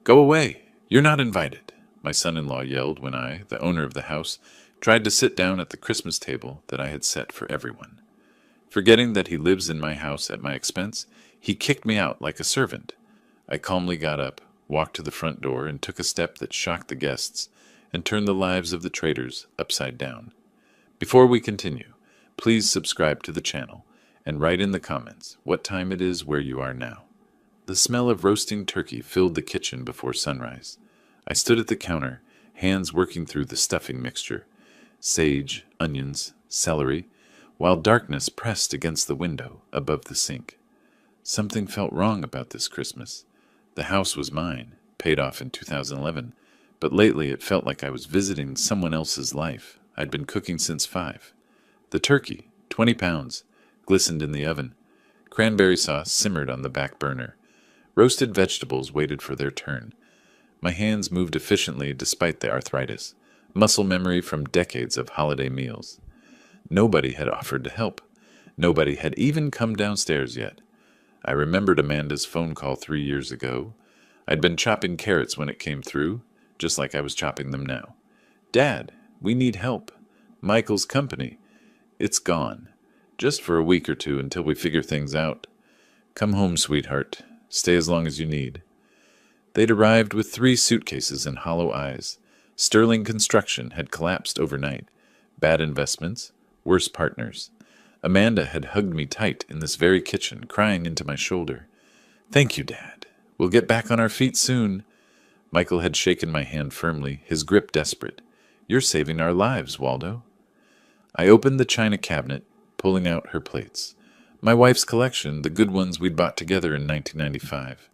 Go away! You're not invited, my son-in-law yelled when I, the owner of the house, tried to sit down at the Christmas table that I had set for everyone. Forgetting that he lives in my house at my expense, he kicked me out like a servant. I calmly got up, walked to the front door, and took a step that shocked the guests and turned the lives of the traders upside down. Before we continue, please subscribe to the channel and write in the comments what time it is where you are now. The smell of roasting turkey filled the kitchen before sunrise. I stood at the counter, hands working through the stuffing mixture, sage, onions, celery, while darkness pressed against the window above the sink. Something felt wrong about this Christmas. The house was mine, paid off in 2011, but lately it felt like I was visiting someone else's life. I'd been cooking since 5. The turkey, 20 pounds, glistened in the oven. Cranberry sauce simmered on the back burner. Roasted vegetables waited for their turn. My hands moved efficiently despite the arthritis, muscle memory from decades of holiday meals. Nobody had offered to help. Nobody had even come downstairs yet. I remembered Amanda's phone call 3 years ago. I'd been chopping carrots when it came through, just like I was chopping them now. Dad, we need help. Michael's company. It's gone. Just for a week or two until we figure things out. Come home, sweetheart. Stay as long as you need. They'd arrived with 3 suitcases and hollow eyes. Sterling construction had collapsed overnight. Bad investments, worse partners. Amanda had hugged me tight in this very kitchen, crying into my shoulder. Thank you, Dad. We'll get back on our feet soon. Michael had shaken my hand firmly, his grip desperate. You're saving our lives, Waldo. I opened the china cabinet, pulling out her plates. My wife's collection, the good ones we'd bought together in 1995.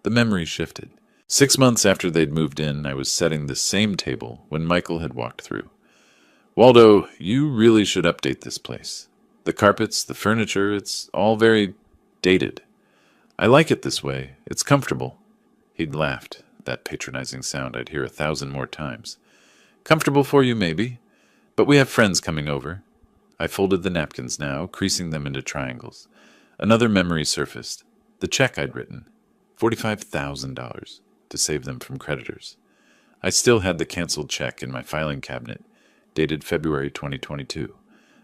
The memory shifted. 6 months after they'd moved in, I was setting the same table when Michael had walked through. Waldo, you really should update this place. The carpets, the furniture, it's all very dated. I like it this way. It's comfortable. He'd laughed, that patronizing sound I'd hear 1,000 more times. Comfortable for you, maybe, but we have friends coming over. I folded the napkins now, creasing them into triangles. Another memory surfaced. The check I'd written. $45,000 to save them from creditors. I still had the canceled check in my filing cabinet, dated February 2022.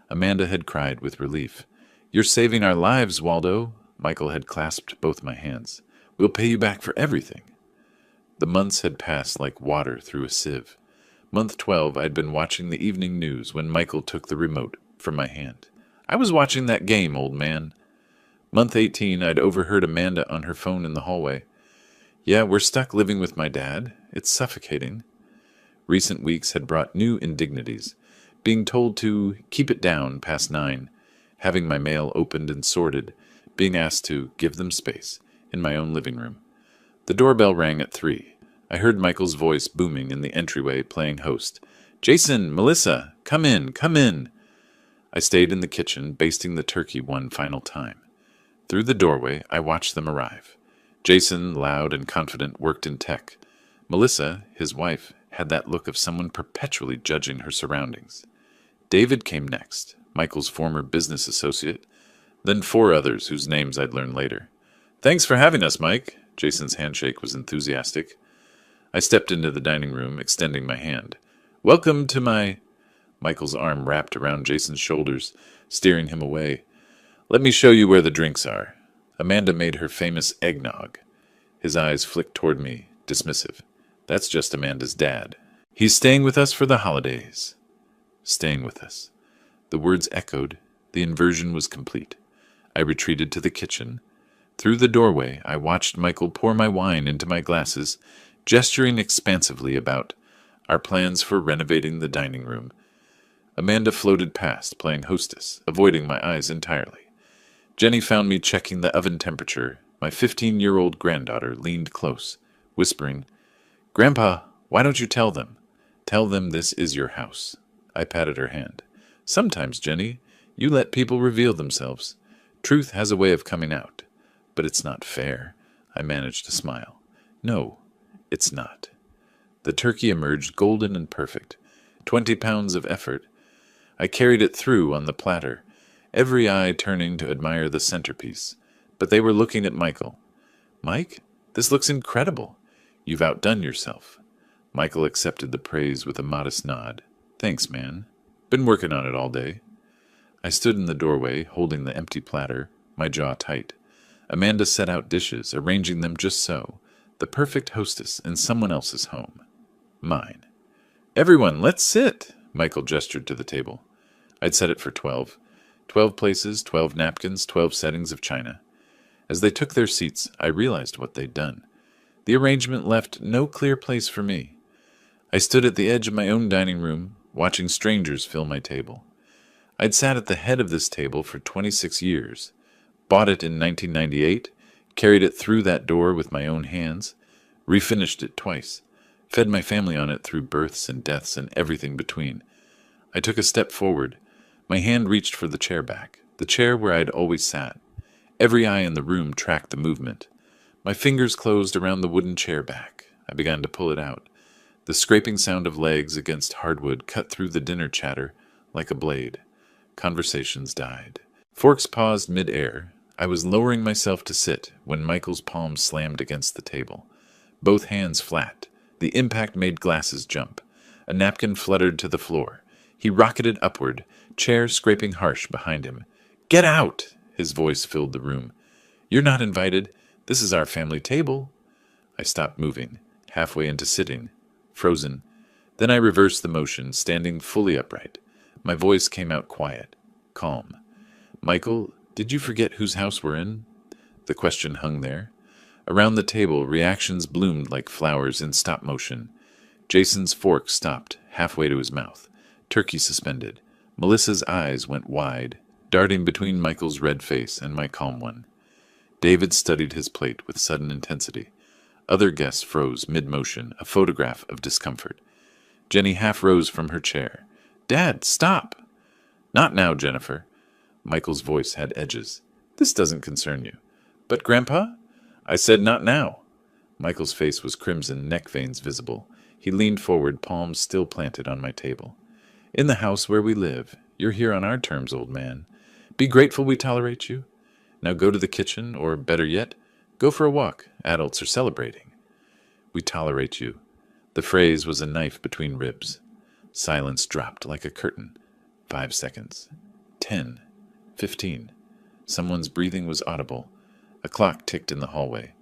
Amanda had cried with relief. You're saving our lives, Waldo. Michael had clasped both my hands. We'll pay you back for everything. The months had passed like water through a sieve. Month 12, I'd been watching the evening news when Michael took the remote from my hand. I was watching that game, old man. Month 18, I'd overheard Amanda on her phone in the hallway. Yeah, we're stuck living with my dad. It's suffocating. Recent weeks had brought new indignities. Being told to keep it down past 9, having my mail opened and sorted, being asked to give them space in my own living room. The doorbell rang at 3. I heard Michael's voice booming in the entryway, playing host. Jason, Melissa, come in, come in. I stayed in the kitchen, basting the turkey one final time. Through the doorway, I watched them arrive. Jason, loud and confident, worked in tech. Melissa, his wife, had that look of someone perpetually judging her surroundings. David came next, Michael's former business associate, then 4 others whose names I'd learn later. Thanks for having us, Mike. Jason's handshake was enthusiastic. I stepped into the dining room, extending my hand. Welcome to my... Michael's arm wrapped around Jason's shoulders, steering him away. Let me show you where the drinks are. Amanda made her famous eggnog. His eyes flicked toward me, dismissive. That's just Amanda's dad. He's staying with us for the holidays. Staying with us. The words echoed. The inversion was complete. I retreated to the kitchen. Through the doorway, I watched Michael pour my wine into my glasses, gesturing expansively about our plans for renovating the dining room. Amanda floated past, playing hostess, avoiding my eyes entirely. Jenny found me checking the oven temperature. My 15-year-old granddaughter leaned close, whispering, Grandpa, why don't you tell them? Tell them this is your house. I patted her hand. Sometimes, Jenny, you let people reveal themselves. Truth has a way of coming out. But it's not fair. I managed to smile. No, it's not. The turkey emerged golden and perfect. 20 pounds of effort. I carried it through on the platter, every eye turning to admire the centerpiece. But they were looking at Michael. Mike, this looks incredible. You've outdone yourself. Michael accepted the praise with a modest nod. Thanks, man. Been working on it all day. I stood in the doorway, holding the empty platter, my jaw tight. Amanda set out dishes, arranging them just so. The perfect hostess in someone else's home. Mine. Everyone, let's sit, Michael gestured to the table. I'd set it for 12. 12 places, 12 napkins, 12 settings of china. As they took their seats, I realized what they'd done. The arrangement left no clear place for me. I stood at the edge of my own dining room, watching strangers fill my table. I'd sat at the head of this table for 26 years, bought it in 1998, carried it through that door with my own hands, refinished it twice, fed my family on it through births and deaths and everything between. I took a step forward. My hand reached for the chair back, the chair where I'd always sat. Every eye in the room tracked the movement. My fingers closed around the wooden chair back. I began to pull it out. The scraping sound of legs against hardwood cut through the dinner chatter like a blade. Conversations died. Forks paused mid-air. I was lowering myself to sit when Michael's palms slammed against the table. Both hands flat. The impact made glasses jump. A napkin fluttered to the floor. He rocketed upward, chair scraping harsh behind him. "Get out!" His voice filled the room. "You're not invited. This is our family table." I stopped moving, halfway into sitting, frozen. Then I reversed the motion, standing fully upright. My voice came out quiet, calm. "Michael, did you forget whose house we're in?" The question hung there. Around the table, reactions bloomed like flowers in stop motion. Jason's fork stopped, halfway to his mouth. Turkey suspended. Melissa's eyes went wide, darting between Michael's red face and my calm one. David studied his plate with sudden intensity. Other guests froze mid-motion, a photograph of discomfort. Jenny half rose from her chair. "Dad, stop!" "Not now, Jennifer." Michael's voice had edges. "This doesn't concern you." "But, Grandpa?" "I said not now." Michael's face was crimson, neck veins visible. He leaned forward, palms still planted on my table. "In the house where we live. You're here on our terms, old man. Be grateful we tolerate you. Now go to the kitchen, or better yet, go for a walk. Adults are celebrating." "We tolerate you." The phrase was a knife between ribs. Silence dropped like a curtain. 5 seconds. 10. 15. Someone's breathing was audible. A clock ticked in the hallway.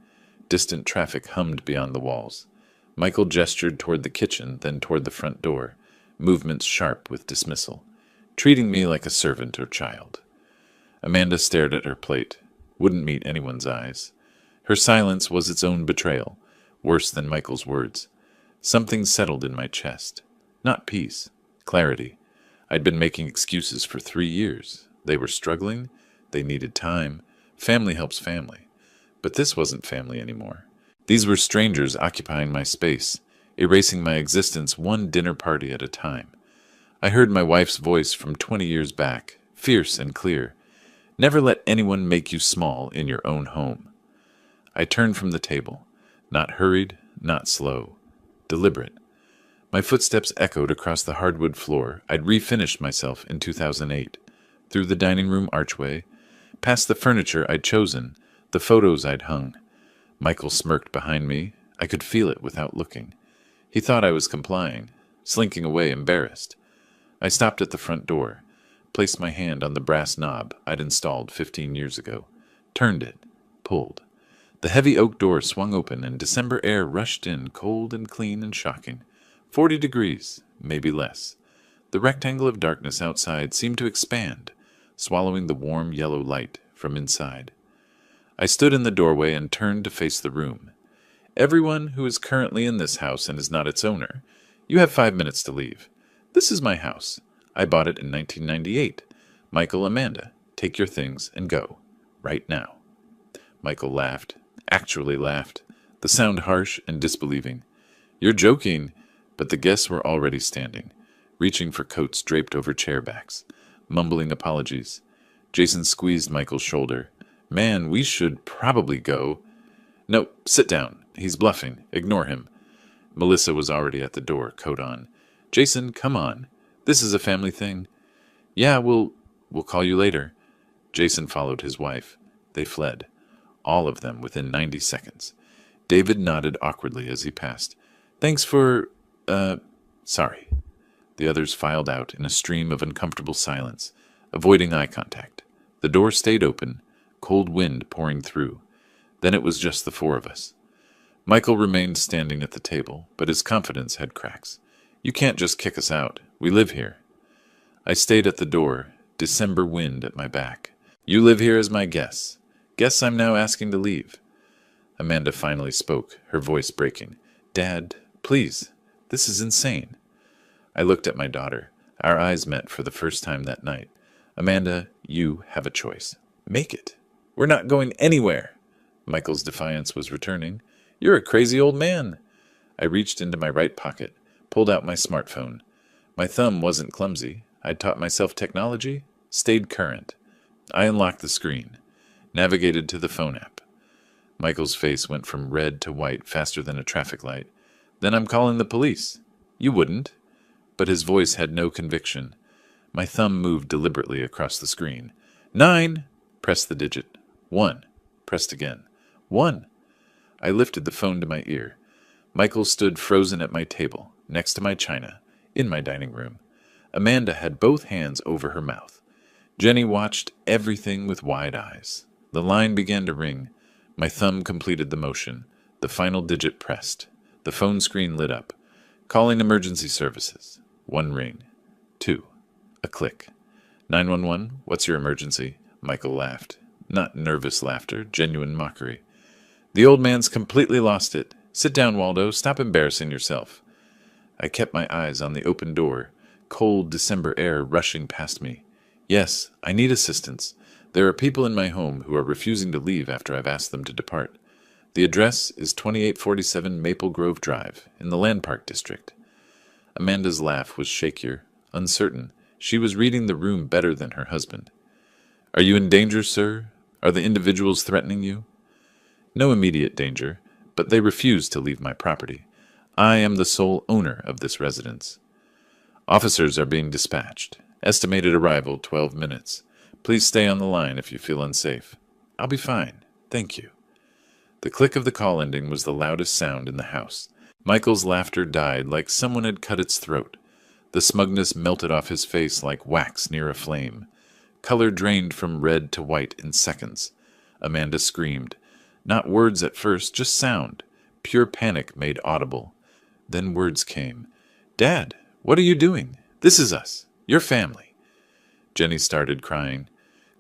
Distant traffic hummed beyond the walls. Michael gestured toward the kitchen, then toward the front door, movements sharp with dismissal, treating me like a servant or child. Amanda stared at her plate, wouldn't meet anyone's eyes. Her silence was its own betrayal, worse than Michael's words. Something settled in my chest. Not peace, clarity. I'd been making excuses for 3 years. They were struggling. They needed time. Family helps family. But this wasn't family anymore. These were strangers occupying my space, erasing my existence one dinner party at a time. I heard my wife's voice from 20 years back, fierce and clear. "Never let anyone make you small in your own home." I turned from the table, not hurried, not slow, deliberate. My footsteps echoed across the hardwood floor. I'd refinished myself in 2008, through the dining room archway, past the furniture I'd chosen, the photos I'd hung. Michael smirked behind me. I could feel it without looking. He thought I was complying, slinking away embarrassed. I stopped at the front door, placed my hand on the brass knob I'd installed 15 years ago, turned it, pulled. The heavy oak door swung open and December air rushed in, cold and clean and shocking. 40 degrees, maybe less. The rectangle of darkness outside seemed to expand, swallowing the warm yellow light from inside. I stood in the doorway and turned to face the room. "Everyone who is currently in this house and is not its owner, you have 5 minutes to leave. This is my house. I bought it in 1998. Michael, Amanda, take your things and go. Right now." Michael laughed, actually laughed, the sound harsh and disbelieving. "You're joking." But the guests were already standing, reaching for coats draped over chair backs, mumbling apologies. Jason squeezed Michael's shoulder. "Man, we should probably go." "No, sit down. He's bluffing. Ignore him." Melissa was already at the door, coat on. "Jason, come on. This is a family thing." "Yeah, we'll call you later." Jason followed his wife. They fled, all of them within 90 seconds. David nodded awkwardly as he passed. Thanks for, sorry. The others filed out in a stream of uncomfortable silence, avoiding eye contact. The door stayed open, cold wind pouring through. Then it was just the four of us. Michael remained standing at the table, but his confidence had cracks. You can't just kick us out. We live here. I stayed at the door, December wind at my back. You live here as my guest. Guess I'm now asking to leave. Amanda finally spoke, her voice breaking. Dad, please, this is insane. I looked at my daughter. Our eyes met for the first time that night. Amanda, you have a choice. Make it. We're not going anywhere. Michael's defiance was returning. You're a crazy old man. I reached into my right pocket, pulled out my smartphone. My thumb wasn't clumsy. I'd taught myself technology, stayed current. I unlocked the screen, navigated to the phone app. Michael's face went from red to white faster than a traffic light. Then I'm calling the police. You wouldn't. But his voice had no conviction. My thumb moved deliberately across the screen. 9. Pressed the digit. 1. Pressed again. 1. I lifted the phone to my ear. Michael stood frozen at my table, next to my china, in my dining room. Amanda had both hands over her mouth. Jenny watched everything with wide eyes. The line began to ring. My thumb completed the motion. The final digit pressed. The phone screen lit up. Calling emergency services. 1 ring. 2. A click. 911, what's your emergency? Michael laughed. Not nervous laughter, genuine mockery. The old man's completely lost it. Sit down, Waldo. Stop embarrassing yourself. I kept my eyes on the open door, cold December air rushing past me. Yes, I need assistance. There are people in my home who are refusing to leave after I've asked them to depart. The address is 2847 Maple Grove Drive, in the Land Park District. Amanda's laugh was shakier, uncertain. She was reading the room better than her husband. Are you in danger, sir? Are the individuals threatening you? No immediate danger, but they refuse to leave my property. I am the sole owner of this residence. Officers are being dispatched. Estimated arrival 12 minutes. Please stay on the line if you feel unsafe. I'll be fine. Thank you. The click of the call ending was the loudest sound in the house. Michael's laughter died like someone had cut its throat. The smugness melted off his face like wax near a flame. Color drained from red to white in seconds. Amanda screamed. Not words at first, just sound. Pure panic made audible. Then words came. Dad, what are you doing? This is us. Your family. Jenny started crying.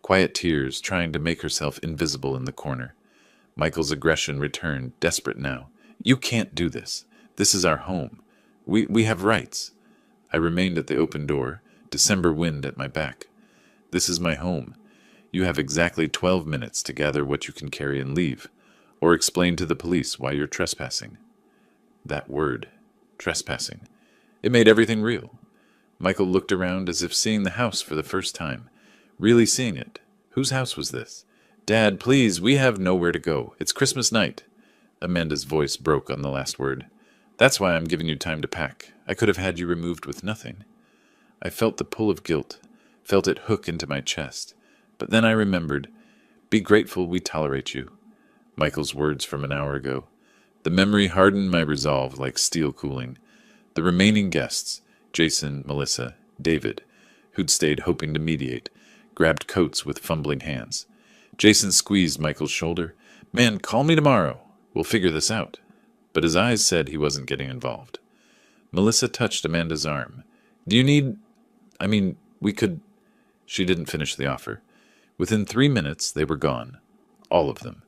Quiet tears, trying to make herself invisible in the corner. Michael's aggression returned, desperate now. You can't do this. This is our home. We have rights. I remained at the open door, December wind at my back. This is my home. You have exactly 12 minutes to gather what you can carry and leave, or explain to the police why you're trespassing. That word, trespassing. It made everything real. Michael looked around as if seeing the house for the first time. Really seeing it. Whose house was this? Dad, please, we have nowhere to go. It's Christmas night. Amanda's voice broke on the last word. That's why I'm giving you time to pack. I could have had you removed with nothing. I felt the pull of guilt, felt it hook into my chest. But then I remembered, be grateful we tolerate you. Michael's words from an hour ago. The memory hardened my resolve like steel cooling. The remaining guests, Jason, Melissa, David, who'd stayed hoping to mediate, grabbed coats with fumbling hands. Jason squeezed Michael's shoulder. Man, call me tomorrow. We'll figure this out. But his eyes said he wasn't getting involved. Melissa touched Amanda's arm. Do you need... we could... She didn't finish the offer. Within 3 minutes, they were gone. All of them.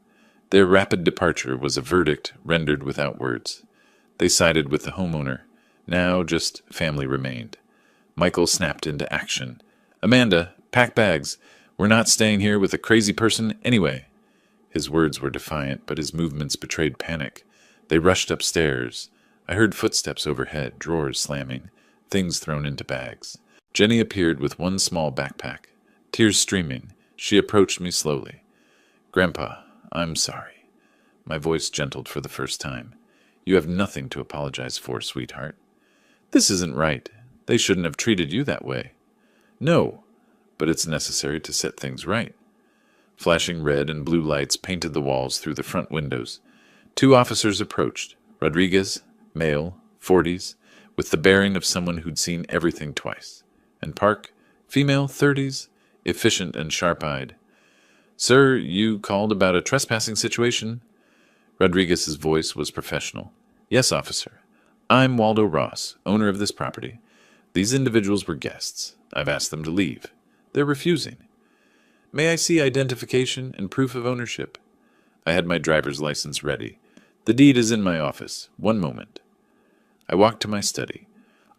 Their rapid departure was a verdict rendered without words. They sided with the homeowner. Now just family remained. Michael snapped into action. Amanda, pack bags. We're not staying here with a crazy person anyway. His words were defiant, but his movements betrayed panic. They rushed upstairs. I heard footsteps overhead, drawers slamming, things thrown into bags. Jenny appeared with one small backpack. Tears streaming, she approached me slowly. Grandpa, I'm sorry. My voice gentled for the first time. You have nothing to apologize for, sweetheart. This isn't right. They shouldn't have treated you that way. No, but it's necessary to set things right. Flashing red and blue lights painted the walls through the front windows. Two officers approached. Rodriguez, male, 40s, with the bearing of someone who'd seen everything twice. And Park, female, 30s, efficient and sharp-eyed. "Sir, you called about a trespassing situation?" Rodriguez's voice was professional. "Yes, officer. I'm Waldo Ross, owner of this property. These individuals were guests. I've asked them to leave. They're refusing. May I see identification and proof of ownership?" I had my driver's license ready. "The deed is in my office. One moment." I walked to my study,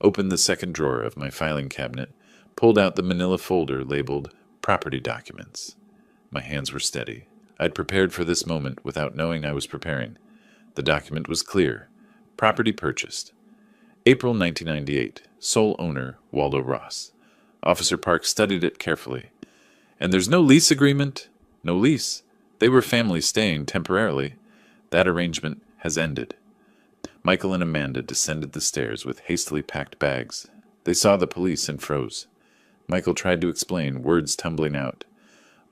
opened the second drawer of my filing cabinet, pulled out the manila folder labeled Property Documents. My hands were steady. I'd prepared for this moment without knowing I was preparing. The document was clear. Property purchased. April 1998. Sole owner, Waldo Ross. Officer Park studied it carefully. "And there's no lease agreement?" "No lease. They were family staying temporarily. That arrangement has ended." Michael and Amanda descended the stairs with hastily packed bags. They saw the police and froze. Michael tried to explain, words tumbling out.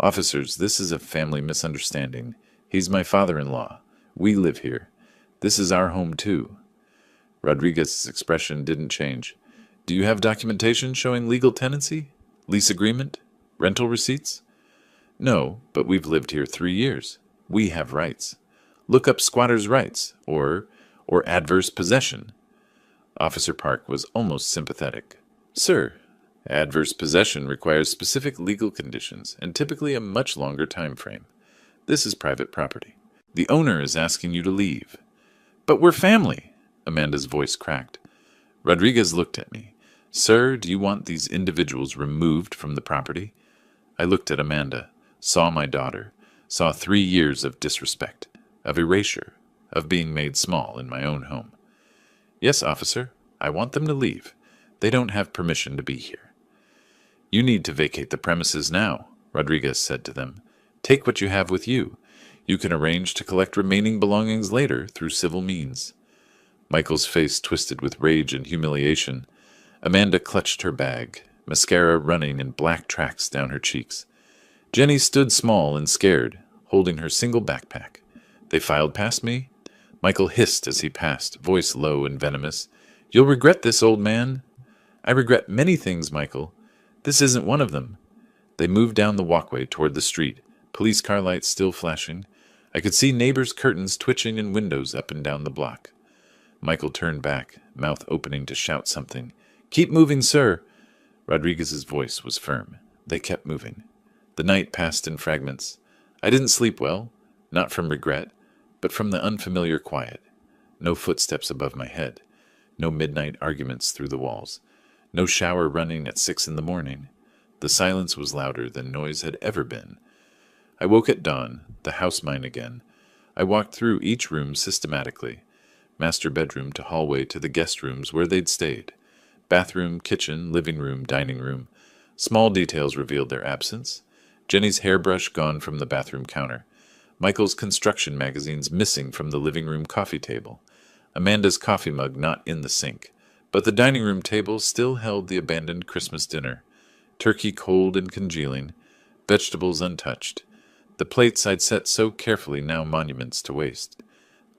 "Officers, this is a family misunderstanding. He's my father-in-law. We live here. This is our home, too." Rodriguez's expression didn't change. "Do you have documentation showing legal tenancy? Lease agreement? Rental receipts?" "No, but we've lived here 3 years. We have rights. Look up squatters' rights, or adverse possession." Officer Park was almost sympathetic. "Sir, adverse possession requires specific legal conditions and typically a much longer time frame. This is private property. The owner is asking you to leave." "But we're family," Amanda's voice cracked. Rodriguez looked at me. "Sir, do you want these individuals removed from the property?" I looked at Amanda, saw my daughter, saw 3 years of disrespect, of erasure, of being made small in my own home. "Yes, officer, I want them to leave. They don't have permission to be here." "You need to vacate the premises now," Rodriguez said to them. "Take what you have with you. You can arrange to collect remaining belongings later through civil means." Michael's face twisted with rage and humiliation. Amanda clutched her bag, mascara running in black tracks down her cheeks. Jenny stood small and scared, holding her single backpack. They filed past me. Michael hissed as he passed, voice low and venomous. "You'll regret this, old man." "I regret many things, Michael. This isn't one of them." They moved down the walkway toward the street, police car lights still flashing. I could see neighbors' curtains twitching in windows up and down the block. Michael turned back, mouth opening to shout something. "Keep moving, sir." Rodriguez's voice was firm. They kept moving. The night passed in fragments. I didn't sleep well, not from regret, but from the unfamiliar quiet. No footsteps above my head. No midnight arguments through the walls. No shower running at 6 a.m. The silence was louder than noise had ever been. I woke at dawn, the house mine again. I walked through each room systematically. Master bedroom to hallway to the guest rooms where they'd stayed. Bathroom, kitchen, living room, dining room. Small details revealed their absence. Jenny's hairbrush gone from the bathroom counter. Michael's construction magazines missing from the living room coffee table. Amanda's coffee mug not in the sink. But the dining room table still held the abandoned Christmas dinner. Turkey cold and congealing. Vegetables untouched. The plates I'd set so carefully now monuments to waste.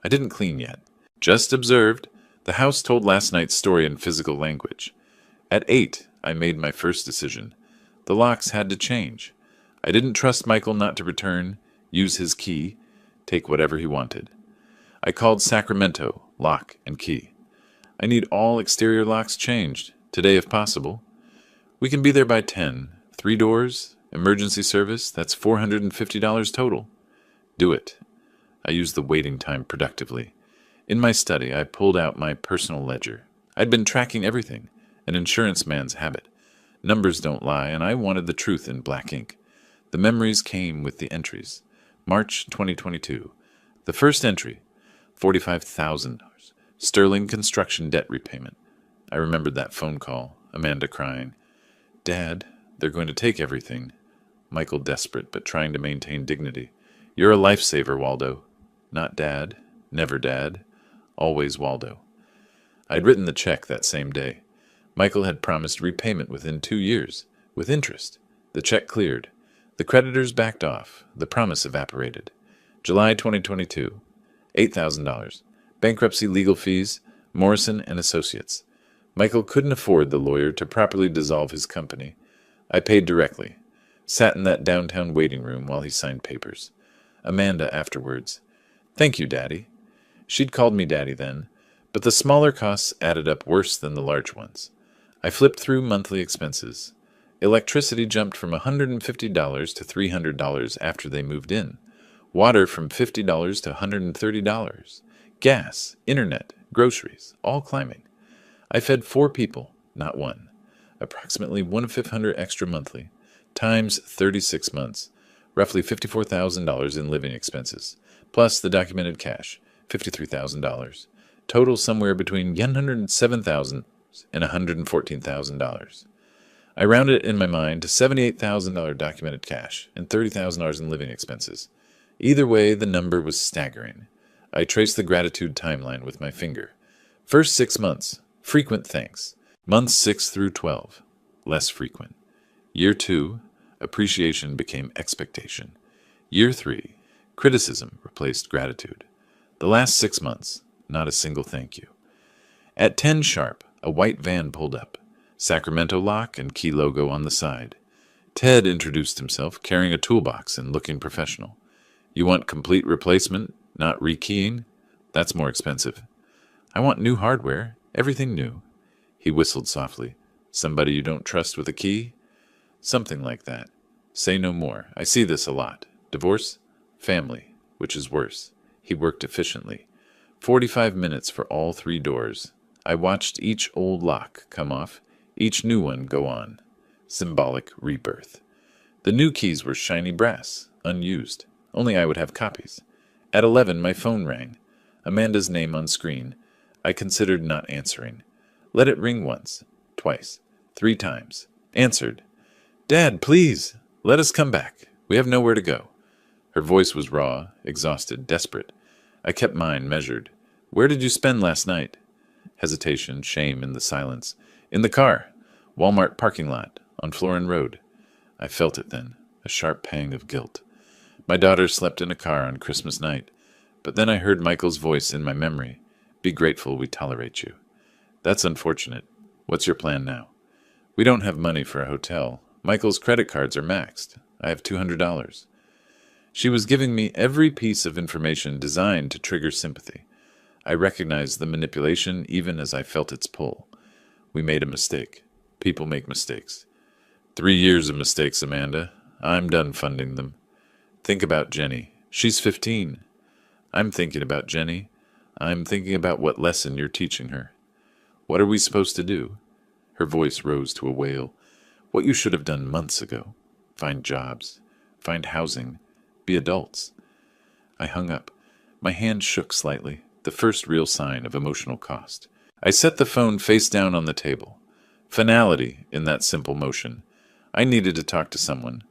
I didn't clean yet. Just observed. The house told last night's story in physical language. At 8, I made my first decision. The locks had to change. I didn't trust Michael not to return, use his key, take whatever he wanted. I called Sacramento, lock and key. "I need all exterior locks changed, today if possible." "We can be there by 10. 3 doors, emergency service, that's $450 total." "Do it." I used the waiting time productively. In my study, I pulled out my personal ledger. I'd been tracking everything, an insurance man's habit. Numbers don't lie, and I wanted the truth in black ink. The memories came with the entries. March 2022. The first entry, $45,000. Sterling construction debt repayment. I remembered that phone call, Amanda crying. "Dad, they're going to take everything." Michael desperate, but trying to maintain dignity. "You're a lifesaver, Waldo." Not Dad, never Dad, always Waldo. I'd written the check that same day. Michael had promised repayment within 2 years, with interest. The check cleared. The creditors backed off. The promise evaporated. July 2022. $8,000. Bankruptcy legal fees, Morrison and Associates. Michael couldn't afford the lawyer to properly dissolve his company. I paid directly. Sat in that downtown waiting room while he signed papers. Amanda afterwards. Thank you, Daddy. She'd called me Daddy then, but the smaller costs added up worse than the large ones. I flipped through monthly expenses. Electricity jumped from $150 to $300 after they moved in. Water from $50 to $130. Gas, internet, groceries, all climbing. I fed 4 people, not one. Approximately $1,500 extra monthly, times 36 months. Roughly $54,000 in living expenses, plus the documented cash, $53,000. Total somewhere between $107,000 and $114,000. I rounded it in my mind to $78,000 documented cash and $30,000 in living expenses. Either way, the number was staggering. I traced the gratitude timeline with my finger. First 6 months, frequent thanks. Months 6 through 12, less frequent. Year 2, appreciation became expectation. Year 3, criticism replaced gratitude. The last 6 months, not a single thank you. At 10 sharp, a white van pulled up. Sacramento lock and key logo on the side. Ted introduced himself, carrying a toolbox and looking professional. You want complete replacement, not rekeying? That's more expensive. I want new hardware, everything new. He whistled softly. Somebody you don't trust with a key? Something like that. Say no more. I see this a lot. Divorce? Family, which is worse. He worked efficiently. 45 minutes for all 3 doors. I watched each old lock come off, each new one go on. Symbolic rebirth. The new keys were shiny brass, unused. Only I would have copies. At 11, my phone rang. Amanda's name on screen. I considered not answering. Let it ring once, twice, 3 times. Answered. Dad, please, let us come back. We have nowhere to go. Her voice was raw, exhausted, desperate. I kept mine measured. Where did you spend last night? Hesitation, shame in the silence. In the car. Walmart parking lot, on Florin Road. I felt it then, a sharp pang of guilt. My daughter slept in a car on Christmas night, but then I heard Michael's voice in my memory. Be grateful we tolerate you. That's unfortunate. What's your plan now? We don't have money for a hotel. Michael's credit cards are maxed. I have $200. She was giving me every piece of information designed to trigger sympathy. I recognized the manipulation even as I felt its pull. We made a mistake. People make mistakes. 3 years of mistakes, Amanda. I'm done funding them. Think about Jenny. She's 15. I'm thinking about Jenny. I'm thinking about what lesson you're teaching her. What are we supposed to do? Her voice rose to a wail. What you should have done months ago. Find jobs. Find housing. Be adults. I hung up. My hand shook slightly, the first real sign of emotional cost. I set the phone face down on the table. Finality in that simple motion. I needed to talk to someone.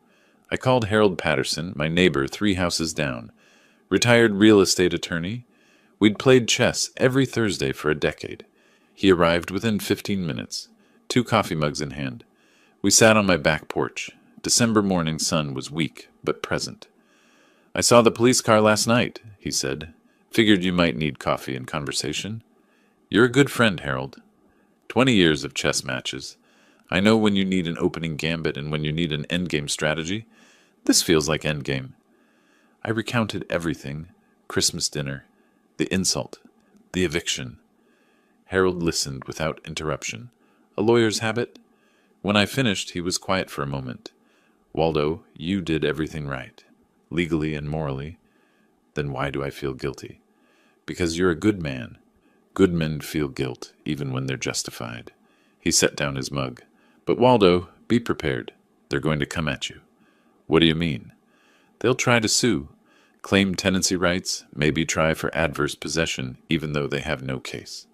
I called Harold Patterson, my neighbor 3 houses down. Retired real estate attorney. We'd played chess every Thursday for a decade. He arrived within 15 minutes, 2 coffee mugs in hand. We sat on my back porch. December morning sun was weak, but present. I saw the police car last night, he said. Figured you might need coffee and conversation. You're a good friend, Harold. 20 years of chess matches. I know when you need an opening gambit and when you need an endgame strategy. This feels like endgame. I recounted everything. Christmas dinner, the insult, the eviction. Harold listened without interruption. A lawyer's habit? When I finished, he was quiet for a moment. Waldo, you did everything right, legally and morally. Then why do I feel guilty? Because you're a good man. Good men feel guilt, even when they're justified. He set down his mug. But Waldo, be prepared. They're going to come at you. What do you mean? They'll try to sue, claim tenancy rights, maybe try for adverse possession, even though they have no case.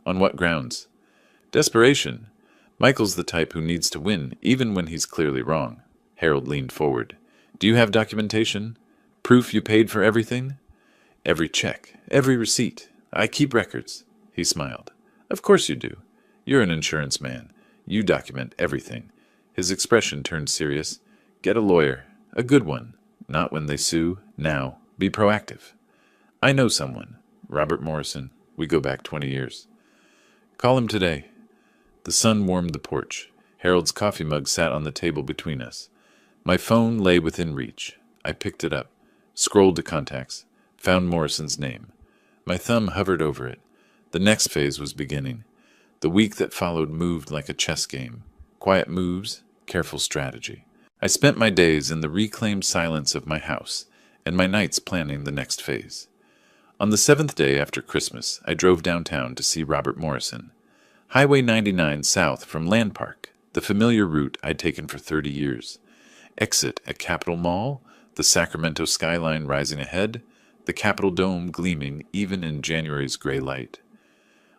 On what grounds? Desperation. Michael's the type who needs to win, even when he's clearly wrong. Harold leaned forward. Do you have documentation? Proof you paid for everything? Every check, every receipt. I keep records. He smiled. Of course you do. You're an insurance man. You document everything. His expression turned serious. Get a lawyer. A good one. Not when they sue. Now. Be proactive. I know someone. Robert Morrison. We go back 20 years. Call him today. The sun warmed the porch. Harold's coffee mug sat on the table between us. My phone lay within reach. I picked it up, scrolled to contacts, found Morrison's name. My thumb hovered over it. The next phase was beginning. The week that followed moved like a chess game. Quiet moves, careful strategy. I spent my days in the reclaimed silence of my house, and my nights planning the next phase. On the 7th day after Christmas, I drove downtown to see Robert Morrison. Highway 99 south from Land Park, the familiar route I'd taken for 30 years. Exit at Capitol Mall, the Sacramento skyline rising ahead, the Capitol Dome gleaming even in January's gray light.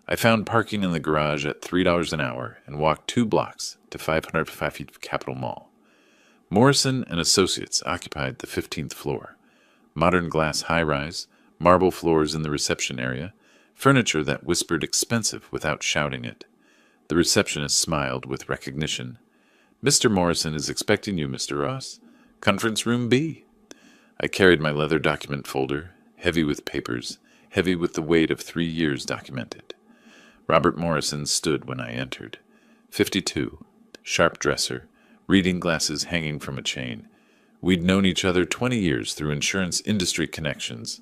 I found parking in the garage at $3 an hour and walked 2 blocks to 505 feet of Capitol Mall. Morrison and Associates occupied the 15th floor. Modern glass high-rise, marble floors in the reception area, furniture that whispered expensive without shouting it. The receptionist smiled with recognition. Mr. Morrison is expecting you, Mr. Ross. Conference room B. I carried my leather document folder, heavy with papers, heavy with the weight of 3 years documented. Robert Morrison stood when I entered. 52, sharp dresser, reading glasses hanging from a chain. We'd known each other 20 years through insurance industry connections.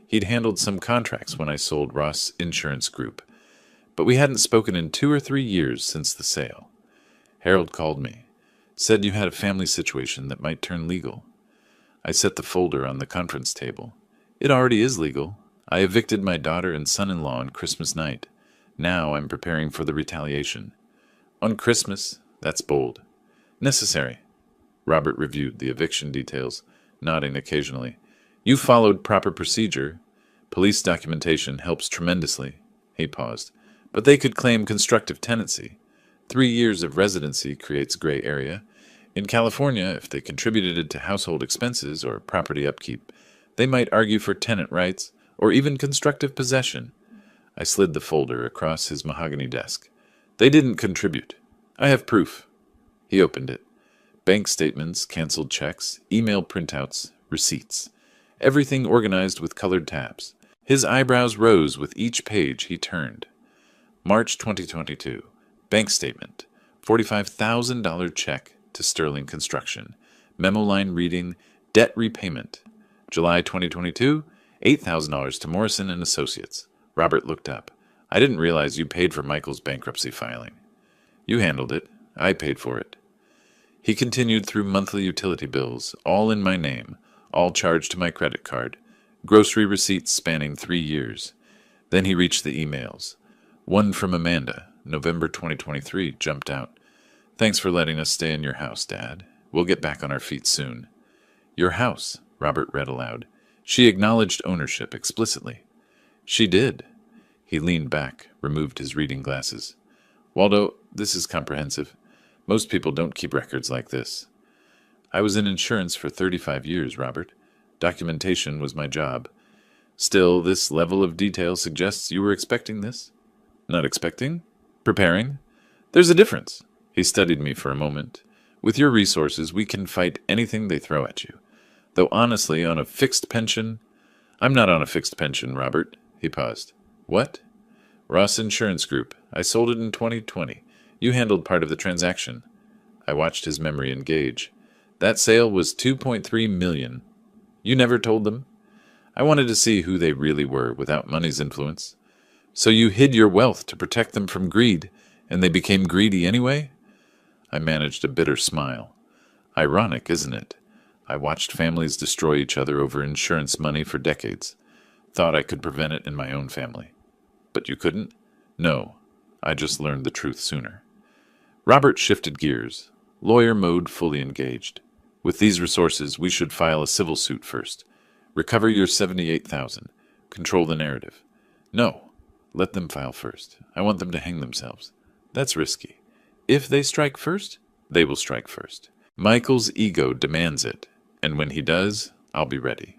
He'd handled some contracts when I sold Ross Insurance Group, but we hadn't spoken in 2 or 3 years since the sale. Harold called me, said you had a family situation that might turn legal. I set the folder on the conference table. It already is legal. I evicted my daughter and son-in-law on Christmas night. Now I'm preparing for the retaliation. On Christmas, that's bold. Necessary. Robert reviewed the eviction details, nodding occasionally. You followed proper procedure. Police documentation helps tremendously. He paused. But they could claim constructive tenancy. 3 years of residency creates gray area. In California, if they contributed to household expenses or property upkeep, they might argue for tenant rights or even constructive possession. I slid the folder across his mahogany desk. They didn't contribute. I have proof. He opened it. Bank statements, canceled checks, email printouts, receipts. Everything organized with colored tabs. His eyebrows rose with each page he turned. March 2022. Bank statement. $45,000 check to Sterling Construction. Memo line reading, debt repayment. July 2022, $8,000 to Morrison and Associates. Robert looked up. I didn't realize you paid for Michael's bankruptcy filing. You handled it. I paid for it. He continued through monthly utility bills, all in my name, all charged to my credit card, grocery receipts spanning 3 years. Then he reached the emails. One from Amanda, November 2023, jumped out. Thanks for letting us stay in your house, Dad. We'll get back on our feet soon. Your house, Robert read aloud. She acknowledged ownership explicitly. She did. He leaned back, removed his reading glasses. Waldo, this is comprehensive. Most people don't keep records like this. I was in insurance for 35 years, Robert. Documentation was my job. Still, this level of detail suggests you were expecting this? Not expecting? Preparing? There's a difference. He studied me for a moment. With your resources, we can fight anything they throw at you. Though honestly, on a fixed pension... I'm not on a fixed pension, Robert. He paused. What? Ross Insurance Group. I sold it in 2020. You handled part of the transaction. I watched his memory engage. That sale was $2.3 million. You never told them? I wanted to see who they really were without money's influence. So you hid your wealth to protect them from greed, and they became greedy anyway? I managed a bitter smile. Ironic, isn't it? I watched families destroy each other over insurance money for decades. Thought I could prevent it in my own family. But you couldn't? No. I just learned the truth sooner. Robert shifted gears. Lawyer mode fully engaged. With these resources, we should file a civil suit first. Recover your $78,000. Control the narrative. No. Let them file first. I want them to hang themselves. That's risky. If they strike first, they will strike first. Michael's ego demands it, and when he does, I'll be ready.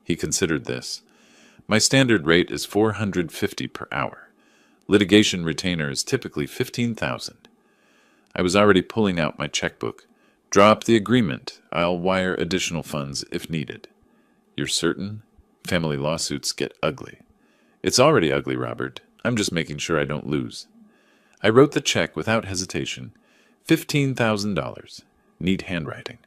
He considered this. My standard rate is $450 per hour. Litigation retainer is typically $15,000. I was already pulling out my checkbook. Draw up the agreement. I'll wire additional funds if needed. You're certain? Family lawsuits get ugly. It's already ugly, Robert. I'm just making sure I don't lose. I wrote the check without hesitation. $15,000. Neat handwriting.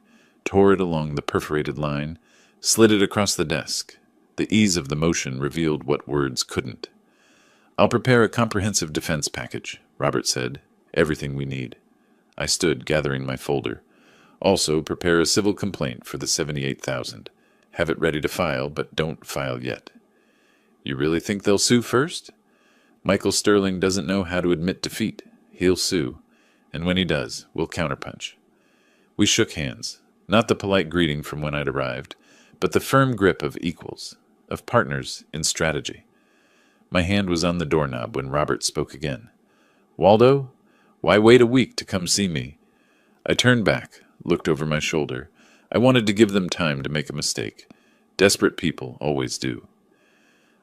Tore it along the perforated line, slid it across the desk. The ease of the motion revealed what words couldn't. I'll prepare a comprehensive defense package, Robert said. Everything we need. I stood, gathering my folder. Also, prepare a civil complaint for the $78,000. Have it ready to file, but don't file yet. You really think they'll sue first? Michael Sterling doesn't know how to admit defeat. He'll sue. And when he does, we'll counterpunch. We shook hands. Not the polite greeting from when I'd arrived, but the firm grip of equals, of partners in strategy. My hand was on the doorknob when Robert spoke again. Waldo, why wait a week to come see me? I turned back, looked over my shoulder. I wanted to give them time to make a mistake. Desperate people always do.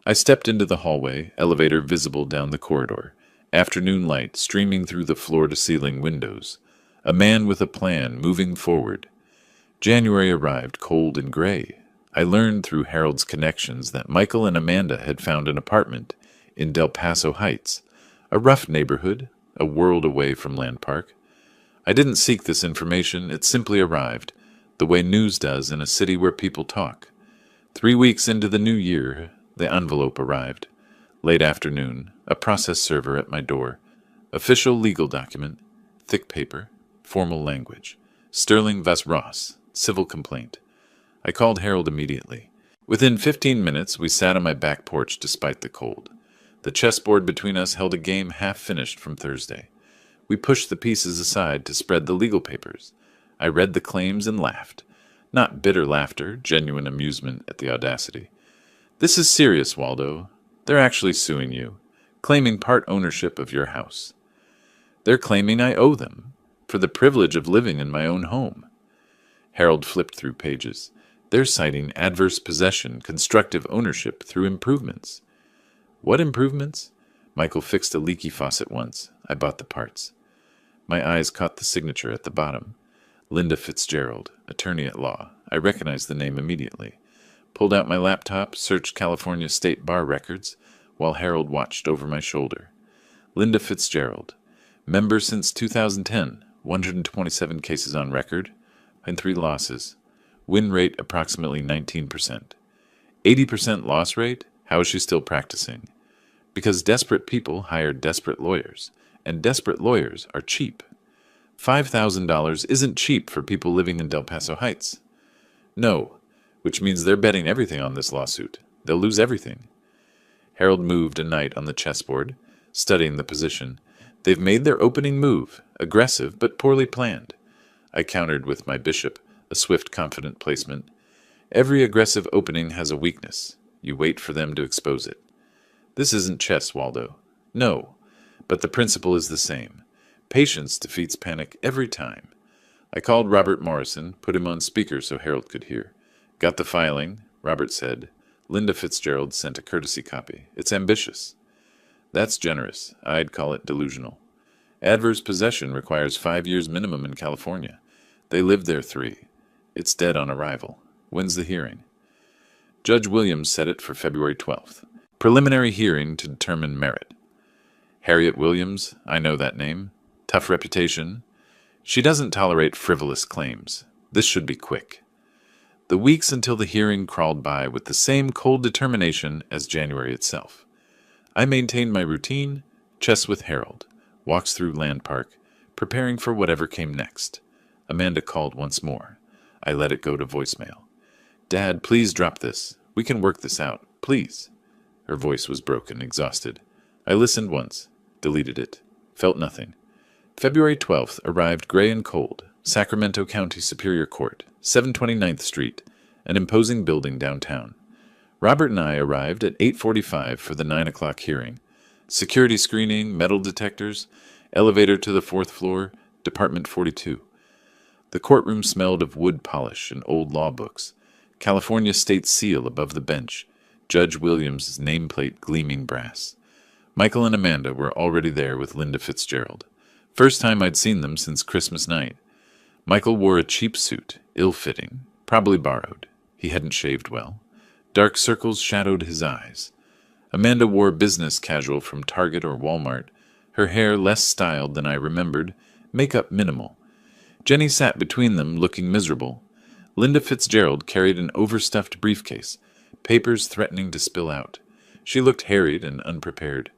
I stepped into the hallway, elevator visible down the corridor, afternoon light streaming through the floor-to-ceiling windows. A man with a plan moving forward. January arrived cold and gray. I learned through Harold's connections that Michael and Amanda had found an apartment in Del Paso Heights, a rough neighborhood, a world away from Land Park. I didn't seek this information, it simply arrived, the way news does in a city where people talk. 3 weeks into the new year, the envelope arrived. Late afternoon, a process server at my door. Official legal document, thick paper, formal language. Sterling Vas Ross, civil complaint. I called Harold immediately. Within 15 minutes, we sat on my back porch despite the cold. The chessboard between us held a game half finished from Thursday. We pushed the pieces aside to spread the legal papers. I read the claims and laughed. Not bitter laughter, genuine amusement at the audacity. This is serious, Waldo. They're actually suing you, claiming part ownership of your house. They're claiming I owe them for the privilege of living in my own home. Harold flipped through pages. They're citing adverse possession, constructive ownership through improvements. What improvements? Michael fixed a leaky faucet once. I bought the parts. My eyes caught the signature at the bottom. Linda Fitzgerald, attorney at law. I recognized the name immediately. Pulled out my laptop, searched California State Bar records, while Harold watched over my shoulder. Linda Fitzgerald. Member since 2010. 127 cases on record, and 3 losses. Win rate approximately 19%. 80% loss rate? How is she still practicing? Because desperate people hire desperate lawyers, and desperate lawyers are cheap. $5,000 isn't cheap for people living in Del Paso Heights. No, which means they're betting everything on this lawsuit. They'll lose everything. Harold moved a knight on the chessboard, studying the position. They've made their opening move, aggressive but poorly planned. I countered with my bishop, a swift, confident placement. Every aggressive opening has a weakness. You wait for them to expose it. This isn't chess, Waldo. No, but the principle is the same. Patience defeats panic every time. I called Robert Morrison, put him on speaker so Harold could hear. Got the filing, Robert said. Linda Fitzgerald sent a courtesy copy. It's ambitious. That's generous. I'd call it delusional. Adverse possession requires 5 years minimum in California. They lived there 3. It's dead on arrival. When's the hearing? Judge Williams set it for February 12th. Preliminary hearing to determine merit. Harriet Williams, I know that name. Tough reputation. She doesn't tolerate frivolous claims. This should be quick. The weeks until the hearing crawled by with the same cold determination as January itself. I maintained my routine, chess with Harold, walks through Land Park, preparing for whatever came next. Amanda called once more. I let it go to voicemail. Dad, please drop this. We can work this out. Please. Her voice was broken, exhausted. I listened once, deleted it, felt nothing. February 12th arrived gray and cold. Sacramento County Superior Court, 729th Street, an imposing building downtown. Robert and I arrived at 8:45 for the 9 o'clock hearing. Security screening, metal detectors, elevator to the 4th floor, Department 42. The courtroom smelled of wood polish and old law books. California State SIL above the bench. Judge Williams' nameplate gleaming brass. Michael and Amanda were already there with Linda Fitzgerald. First time I'd seen them since Christmas night. Michael wore a cheap suit, ill-fitting, probably borrowed. He hadn't shaved well. Dark circles shadowed his eyes. Amanda wore business casual from Target or Walmart, her hair less styled than I remembered, makeup minimal. Jenny sat between them, looking miserable. Linda Fitzgerald carried an overstuffed briefcase, papers threatening to spill out. She looked harried and unprepared.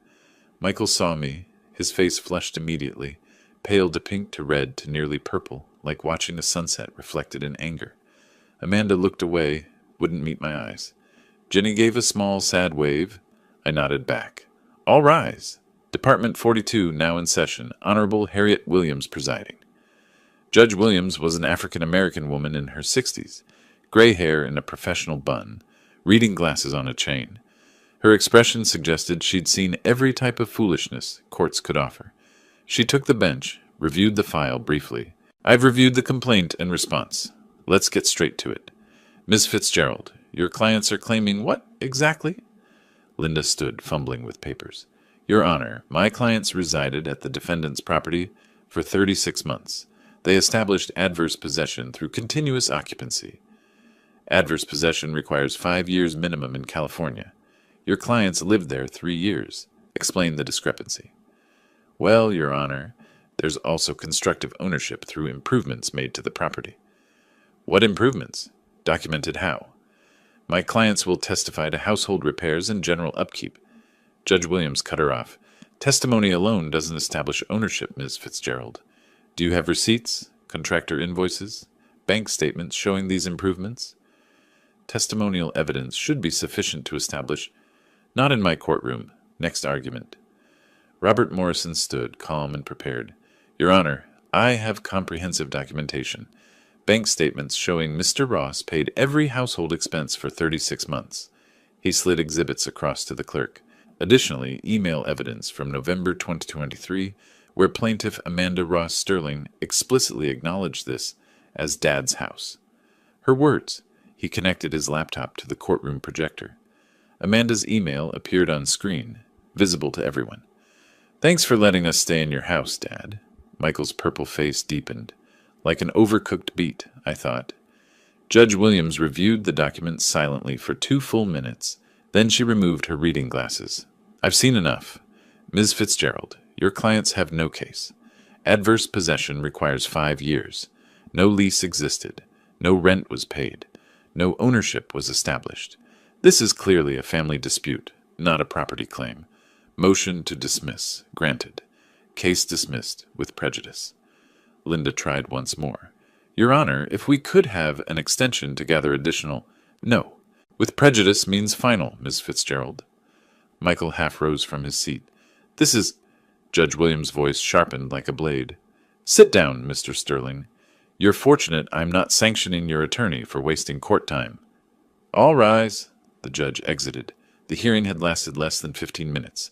Michael saw me, his face flushed immediately, pale to pink to red to nearly purple, like watching a sunset reflected in anger. Amanda looked away, wouldn't meet my eyes. Jenny gave a small, sad wave. I nodded back. All rise. Department 42 now in session. Honorable Harriet Williams presiding. Judge Williams was an African-American woman in her 60s, gray hair in a professional bun, reading glasses on a chain. Her expression suggested she'd seen every type of foolishness courts could offer. She took the bench, reviewed the file briefly. I've reviewed the complaint and response. Let's get straight to it. Ms. Fitzgerald, your clients are claiming what, exactly? Linda stood, fumbling with papers. Your Honor, my clients resided at the defendant's property for 36 months. They established adverse possession through continuous occupancy. Adverse possession requires 5 years minimum in California. Your clients lived there 3 years. Explain the discrepancy. Well, Your Honor, there's also constructive ownership through improvements made to the property. What improvements? Documented how? My clients will testify to household repairs and general upkeep. Judge Williams cut her off. Testimony alone doesn't establish ownership, Ms. Fitzgerald. Do you have receipts, contractor invoices, bank statements showing these improvements? Testimonial evidence should be sufficient to establish. Not in my courtroom. Next argument. Robert Morrison stood, calm and prepared. Your Honor, I have comprehensive documentation. Bank statements showing Mr. Ross paid every household expense for 36 months. He slid exhibits across to the clerk. Additionally, email evidence from November 2023, where plaintiff Amanda Ross Sterling explicitly acknowledged this as Dad's house. Her words. He connected his laptop to the courtroom projector. Amanda's email appeared on screen, visible to everyone. Thanks for letting us stay in your house, Dad. Michael's purple face deepened. Like an overcooked beet, I thought. Judge Williams reviewed the document silently for 2 full minutes. Then she removed her reading glasses. I've seen enough. Ms. Fitzgerald, your clients have no case. Adverse possession requires 5 years. No lease existed. No rent was paid. No ownership was established. This is clearly a family dispute, not a property claim. Motion to dismiss, granted. Case dismissed, with prejudice. Linda tried once more. Your Honor, if we could have an extension to gather additional... No. With prejudice means final, Ms. Fitzgerald. Michael half rose from his seat. This is... Judge Williams' voice sharpened like a blade. Sit down, Mr. Sterling. You're fortunate I'm not sanctioning your attorney for wasting court time. All rise. The judge exited. The hearing had lasted less than 15 minutes.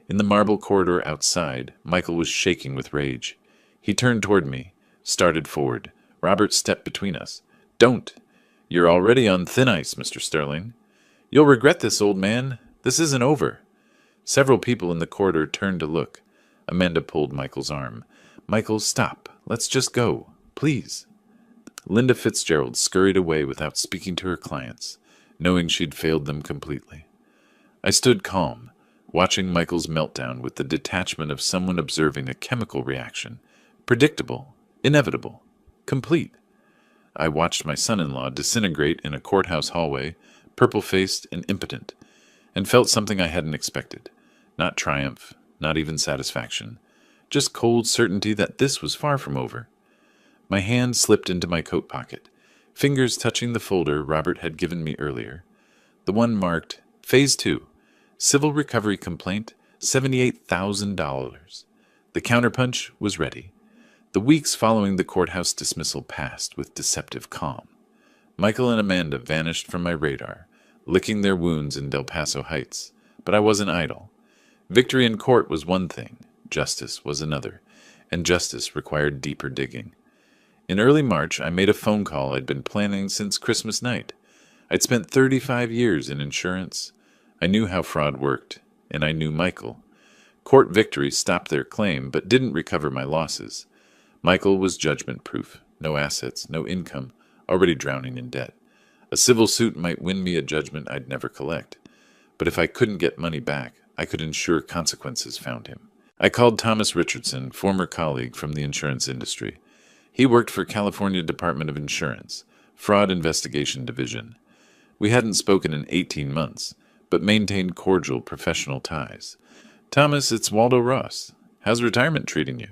In the marble corridor outside, Michael was shaking with rage. He turned toward me, started forward. Robert stepped between us. Don't. You're already on thin ice, Mr. Sterling. You'll regret this, old man. This isn't over. Several people in the corridor turned to look. Amanda pulled Michael's arm. Michael, stop. Let's just go. Please. Linda Fitzgerald scurried away without speaking to her clients, knowing she'd failed them completely. I stood calm, watching Michael's meltdown with the detachment of someone observing a chemical reaction. Predictable, inevitable, complete. I watched my son-in-law disintegrate in a courthouse hallway, purple-faced and impotent, and felt something I hadn't expected. Not triumph, not even satisfaction, just cold certainty that this was far from over. My hand slipped into my coat pocket, fingers touching the folder Robert had given me earlier. The one marked, Phase 2, Civil Recovery Complaint, $78,000. The counterpunch was ready. The weeks following the courthouse dismissal passed with deceptive calm. Michael and Amanda vanished from my radar, licking their wounds in Del Paso Heights. But I wasn't idle. Victory in court was one thing, justice was another, and justice required deeper digging. In early March, I made a phone call I'd been planning since Christmas night. I'd spent 35 years in insurance. I knew how fraud worked, and I knew Michael. Court victory stopped their claim, but didn't recover my losses. Michael was judgment-proof, no assets, no income, already drowning in debt. A A civil suit might win me a judgment I'd never collect, but if I couldn't get money back, I could ensure consequences found him. I called Thomas Richardson, former colleague from the insurance industry. He worked for California Department of Insurance, Fraud Investigation Division. We hadn't spoken in 18 months, but maintained cordial professional ties. Thomas, it's Waldo Ross. How's retirement treating you?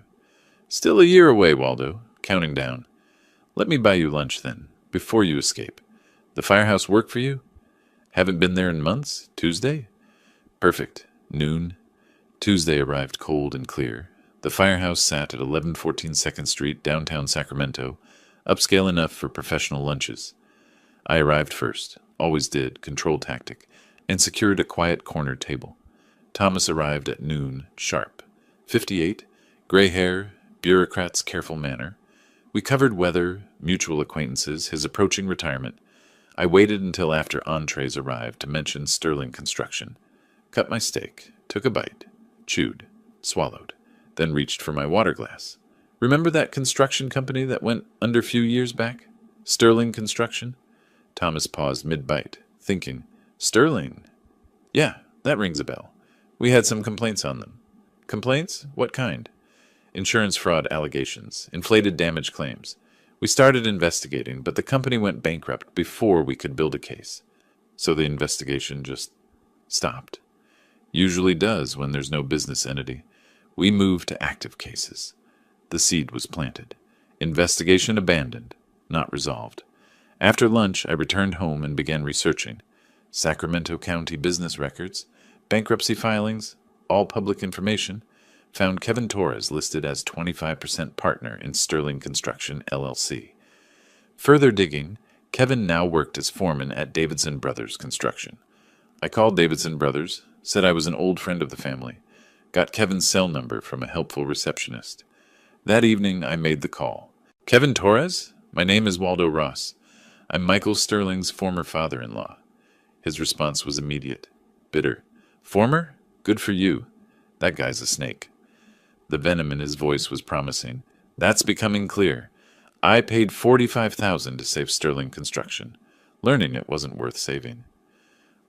Still a year away, Waldo. Counting down. Let me buy you lunch then, before you escape. The firehouse work for you? Haven't been there in months? Tuesday? Perfect. Noon. Tuesday arrived cold and clear. The firehouse sat at 1114 2nd Street, downtown Sacramento, upscale enough for professional lunches. I arrived first, always did, control tactic, and secured a quiet corner table. Thomas arrived at noon, sharp. 58, gray hair, bureaucrat's careful manner. We covered weather, mutual acquaintances, his approaching retirement. I waited until after entrees arrived to mention Sterling Construction. Cut my steak, took a bite, chewed, swallowed, then reached for my water glass. Remember that construction company that went under few years back? Sterling Construction? Thomas paused mid-bite, thinking, Sterling? Yeah, that rings a bell. We had some complaints on them. Complaints? What kind? Insurance fraud allegations, inflated damage claims. We started investigating, but the company went bankrupt before we could build a case. So the investigation just stopped. Usually does when there's no business entity. We moved to active cases. The seed was planted. Investigation abandoned, not resolved. After lunch, I returned home and began researching. Sacramento County business records, bankruptcy filings, all public information. Found Kevin Torres listed as 25% partner in Sterling Construction, LLC. Further digging, Kevin now worked as foreman at Davidson Brothers Construction. I called Davidson Brothers, said I was an old friend of the family, got Kevin's cell number from a helpful receptionist. That evening, I made the call. Kevin Torres? My name is Waldo Ross. I'm Michael Sterling's former father-in-law. His response was immediate, bitter. Former? Good for you. That guy's a snake. The venom in his voice was promising. That's becoming clear. I paid $45,000 to save Sterling Construction, learning it wasn't worth saving.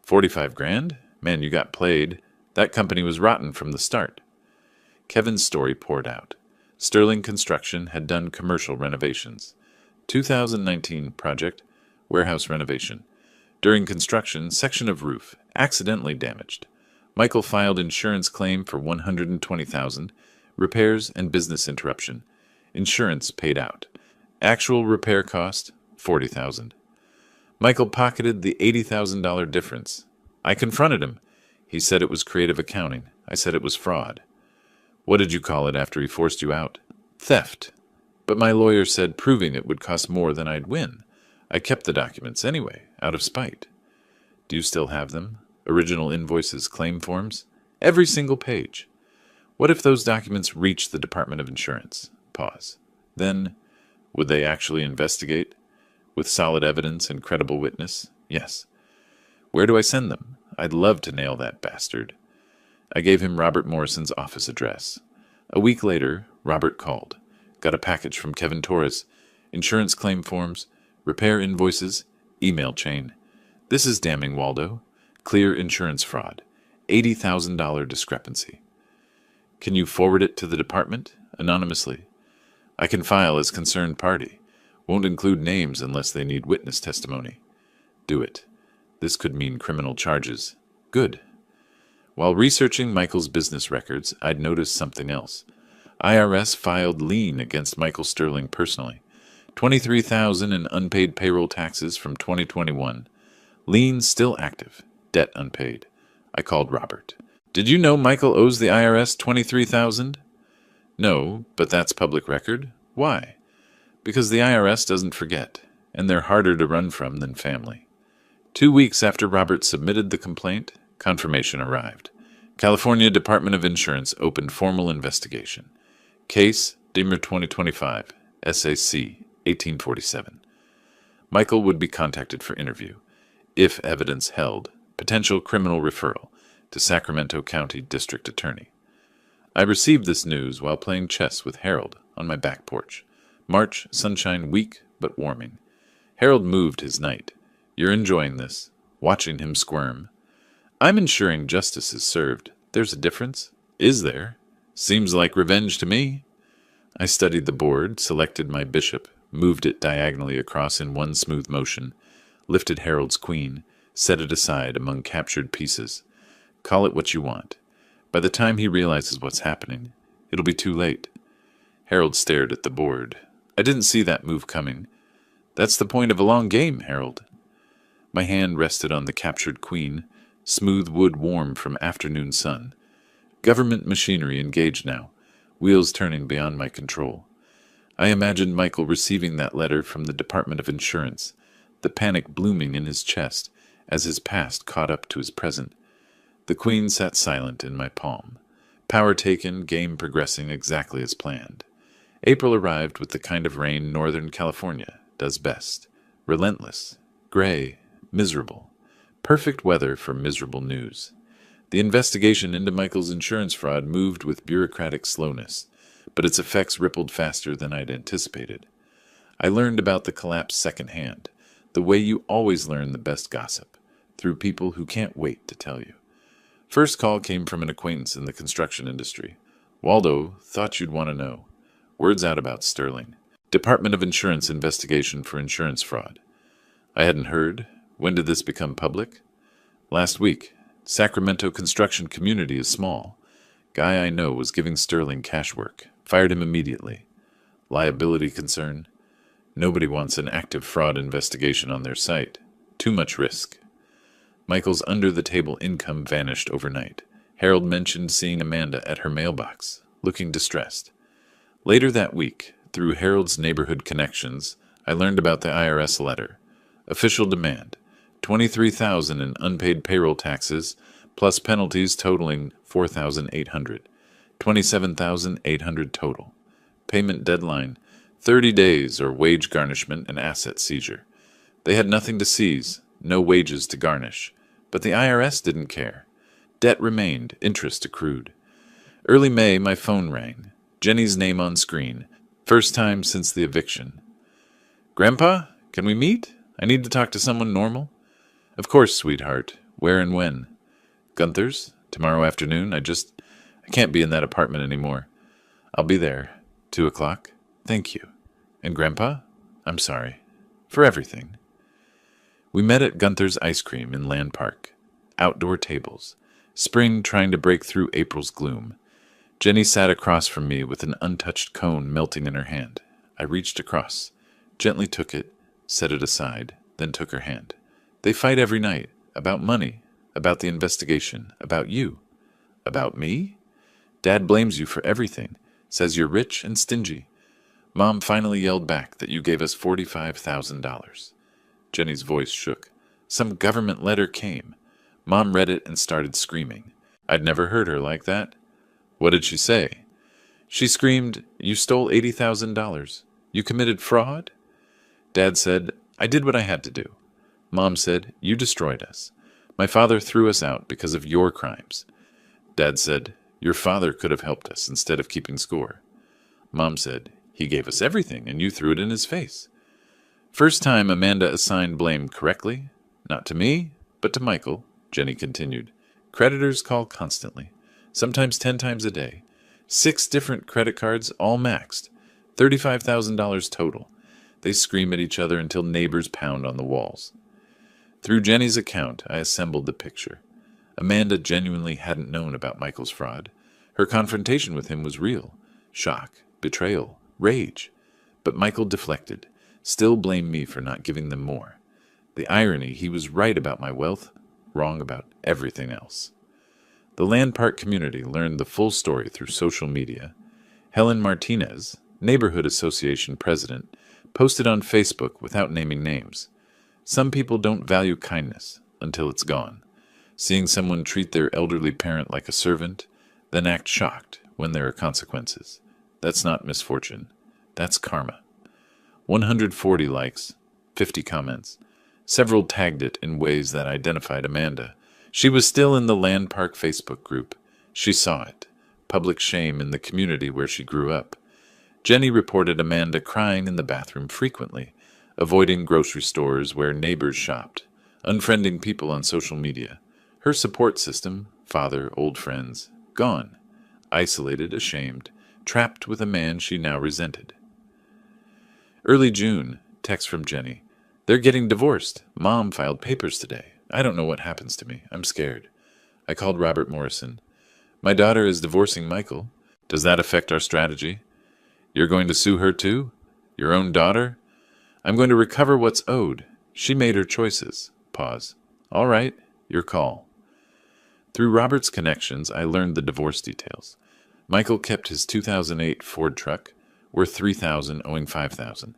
45 grand? Man, you got played. That company was rotten from the start. Kevin's story poured out. Sterling Construction had done commercial renovations. 2019 project, warehouse renovation. During construction, section of roof, accidentally damaged. Michael filed insurance claim for $120,000, repairs and business interruption. Insurance paid out. Actual repair cost, $40,000. Michael pocketed the $80,000 difference. I confronted him. He said it was creative accounting. I said it was fraud. What did you call it after he forced you out? Theft. But my lawyer said proving it would cost more than I'd win. I kept the documents anyway, out of spite. Do you still have them? Original invoices, claim forms? Every single page. What if those documents reach the Department of Insurance? Pause. Then, would they actually investigate? With solid evidence and credible witness? Yes. Where do I send them? I'd love to nail that bastard. I gave him Robert Morrison's office address. A week later, Robert called. Got a package from Kevin Torres. Insurance claim forms, repair invoices, email chain. This is damning, Waldo. Clear insurance fraud. $80,000 discrepancy. Can you forward it to the department? Anonymously. I can file as concerned party. Won't include names unless they need witness testimony. Do it. This could mean criminal charges. Good. While researching Michael's business records, I'd noticed something else. IRS filed lien against Michael Sterling personally. $23,000 in unpaid payroll taxes from 2021. Lien still active. Debt unpaid. I called Robert. Did you know Michael owes the IRS $23,000? No, but that's public record. Why? Because the IRS doesn't forget, and they're harder to run from than family. 2 weeks after Robert submitted the complaint, confirmation arrived. California Department of Insurance opened formal investigation. Case, Demer 2025, SAC, 1847. Michael would be contacted for interview. If evidence held, potential criminal referral to Sacramento County District Attorney. I received this news while playing chess with Harold on my back porch. March, sunshine weak but warming. Harold moved his knight. You're enjoying this, watching him squirm. I'm ensuring justice is served. There's a difference. Is there? Seems like revenge to me. I studied the board, selected my bishop, moved it diagonally across in one smooth motion, lifted Harold's queen, set it aside among captured pieces. Call it what you want. By the time he realizes what's happening, it'll be too late. Harold stared at the board. I didn't see that move coming. That's the point of a long game, Harold. My hand rested on the captured queen, smooth wood warm from afternoon sun. Government machinery engaged now, wheels turning beyond my control. I imagined Michael receiving that letter from the Department of Insurance, the panic blooming in his chest as his past caught up to his present. The queen sat silent in my palm. Power taken, game progressing exactly as planned. April arrived with the kind of rain Northern California does best. Relentless, gray, miserable. Perfect weather for miserable news. The investigation into Michael's insurance fraud moved with bureaucratic slowness, but its effects rippled faster than I'd anticipated. I learned about the collapse secondhand, the way you always learn the best gossip, through people who can't wait to tell you. First call came from an acquaintance in the construction industry. Waldo, thought you'd want to know. Word's out about Sterling. Department of Insurance investigation for insurance fraud. I hadn't heard. When did this become public? Last week. Sacramento construction community is small. Guy I know was giving Sterling cash work. Fired him immediately. Liability concern? Nobody wants an active fraud investigation on their site. Too much risk. Michael's under-the-table income vanished overnight. Harold mentioned seeing Amanda at her mailbox, looking distressed. Later that week, through Harold's neighborhood connections, I learned about the IRS letter. Official demand. $23,000 in unpaid payroll taxes, plus penalties totaling $4,800. $27,800 total. Payment deadline, 30 days or wage garnishment and asset seizure. They had nothing to seize, no wages to garnish. But the IRS didn't care. Debt remained, interest accrued. Early May, my phone rang. Jenny's name on screen. First time since the eviction. Grandpa, can we meet? I need to talk to someone normal. Of course, sweetheart. Where and when? Gunther's? Tomorrow afternoon? I can't be in that apartment anymore. I'll be there. 2 o'clock? Thank you. And Grandpa? I'm sorry. For everything. We met at Gunther's Ice Cream in Land Park. Outdoor tables. Spring trying to break through April's gloom. Jenny sat across from me with an untouched cone melting in her hand. I reached across, gently took it, set it aside, then took her hand. They fight every night. About money. About the investigation. About you. About me? Dad blames you for everything. Says you're rich and stingy. Mom finally yelled back that you gave us $45,000. Jenny's voice shook. Some government letter came. Mom read it and started screaming. I'd never heard her like that. What did she say? She screamed, "You stole $80,000. You committed fraud?" Dad said, "I did what I had to do." Mom said, "You destroyed us. My father threw us out because of your crimes." Dad said, "Your father could have helped us instead of keeping score." Mom said, "He gave us everything and you threw it in his face." First time Amanda assigned blame correctly. Not to me, but to Michael, Jenny continued. Creditors call constantly, sometimes 10 times a day. 6 different credit cards, all maxed. $35,000 total. They scream at each other until neighbors pound on the walls. Through Jenny's account, I assembled the picture. Amanda genuinely hadn't known about Michael's fraud. Her confrontation with him was real. Shock, betrayal, rage. But Michael deflected, still blamed me for not giving them more. The irony, he was right about my wealth, wrong about everything else. The Land Park community learned the full story through social media. Helen Martinez, Neighborhood Association president, posted on Facebook without naming names. Some people don't value kindness until it's gone. Seeing someone treat their elderly parent like a servant, then act shocked when there are consequences. That's not misfortune. That's karma. 140 likes, 50 comments. Several tagged it in ways that identified Amanda. She was still in the Land Park Facebook group. She saw it. Public shame in the community where she grew up. Jenny reported Amanda crying in the bathroom frequently. avoiding grocery stores where neighbors shopped, unfriending people on social media. Her support system, father, old friends, gone. Isolated, ashamed, trapped with a man she now resented. Early June, text from Jenny. They're getting divorced. Mom filed papers today. I don't know what happens to me. I'm scared. I called Robert Morrison. My daughter is divorcing Michael. Does that affect our strategy? You're going to sue her too? Your own daughter? I'm going to recover what's owed. She made her choices. Pause. All right, your call. Through Robert's connections, I learned the divorce details. Michael kept his 2008 Ford truck, worth $3,000, owing $5,000.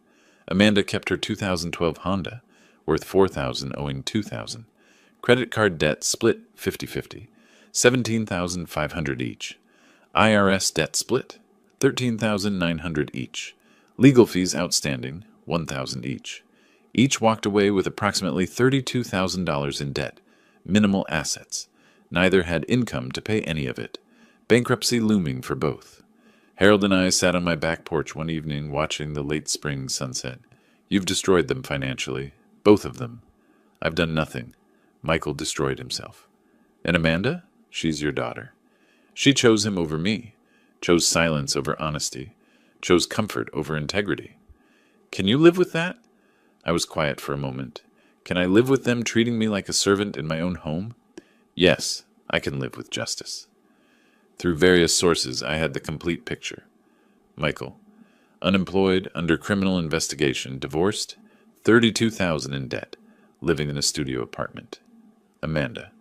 Amanda kept her 2012 Honda, worth $4,000, owing $2,000. Credit card debt split 50-50, $17,500 each. IRS debt split, $13,900 each. Legal fees outstanding, $1,000 each. Each walked away with approximately $32,000 in debt, minimal assets. Neither had income to pay any of it. Bankruptcy looming for both. Harold and I sat on my back porch one evening watching the late spring sunset. You've destroyed them financially, both of them. I've done nothing. Michael destroyed himself. And Amanda? She's your daughter. She chose him over me, chose silence over honesty, chose comfort over integrity. Can you live with that? I was quiet for a moment. Can I live with them treating me like a servant in my own home? Yes, I can live with justice. Through various sources, I had the complete picture. Michael, unemployed, under criminal investigation, divorced, $32,000 in debt, living in a studio apartment. Amanda,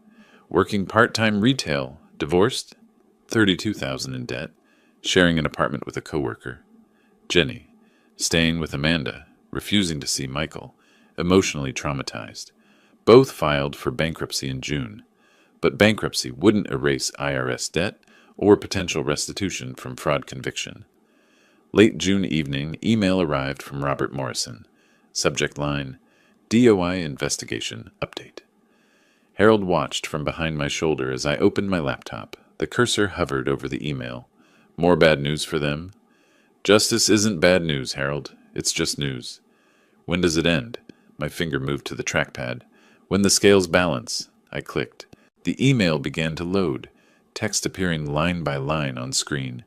working part-time retail, divorced, $32,000 in debt, sharing an apartment with a coworker. Jenny, staying with Amanda, refusing to see Michael, emotionally traumatized. Both filed for bankruptcy in June, but bankruptcy wouldn't erase IRS debt or potential restitution from fraud conviction. Late June evening, email arrived from Robert Morrison. Subject line, DOI investigation update. Harold watched from behind my shoulder as I opened my laptop. The cursor hovered over the email. More bad news for them? Justice isn't bad news, Harold. It's just news. When does it end? My finger moved to the trackpad. When the scales balance. I clicked. The email began to load, text appearing line by line on screen.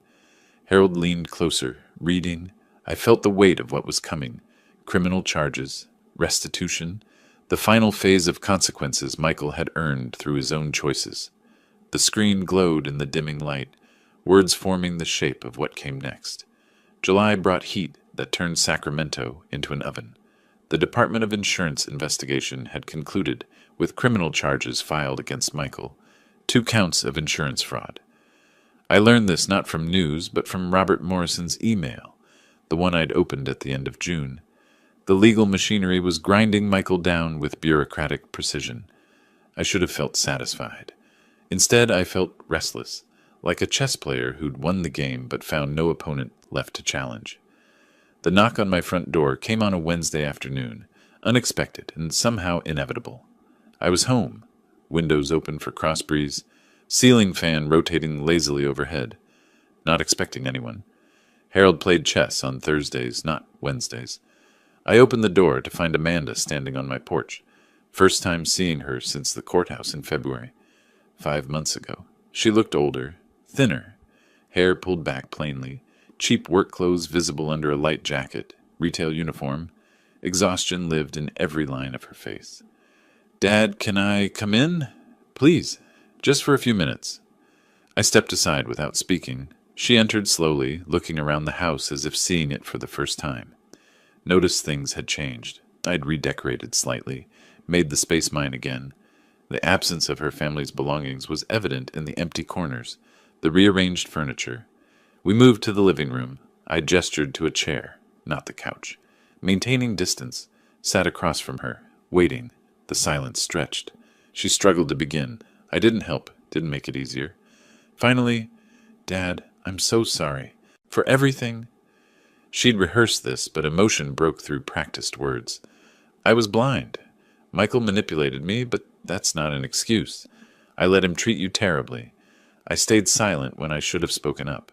Harold leaned closer, reading. I felt the weight of what was coming. Criminal charges, restitution, the final phase of consequences Michael had earned through his own choices. The screen glowed in the dimming light, words forming the shape of what came next. July brought heat that turned Sacramento into an oven. The Department of Insurance investigation had concluded with criminal charges filed against Michael, 2 counts of insurance fraud. I learned this not from news, but from Robert Morrison's email, the one I'd opened at the end of June. The legal machinery was grinding Michael down with bureaucratic precision. I should have felt satisfied. Instead, I felt restless, like a chess player who'd won the game but found no opponent left to challenge. The knock on my front door came on a Wednesday afternoon, unexpected and somehow inevitable. I was home, windows open for cross breeze, ceiling fan rotating lazily overhead, not expecting anyone. Harold played chess on Thursdays, not Wednesdays. I opened the door to find Amanda standing on my porch, first time seeing her since the courthouse in February, 5 months ago. She looked older, thinner, hair pulled back plainly, cheap work clothes visible under a light jacket, retail uniform. Exhaustion lived in every line of her face. "Dad, can I come in? Please, just for a few minutes." I stepped aside without speaking. She entered slowly, looking around the house as if seeing it for the first time. Noticed things had changed. I'd redecorated slightly, made the space mine again. The absence of her family's belongings was evident in the empty corners, the rearranged furniture. We moved to the living room. I gestured to a chair, not the couch. Maintaining distance, sat across from her, waiting. The silence stretched. She struggled to begin. I didn't help, didn't make it easier. Finally, "Dad, I'm so sorry. For everything." She'd rehearsed this, but emotion broke through practiced words. "I was blind. Michael manipulated me, but that's not an excuse. I let him treat you terribly. I stayed silent when I should have spoken up."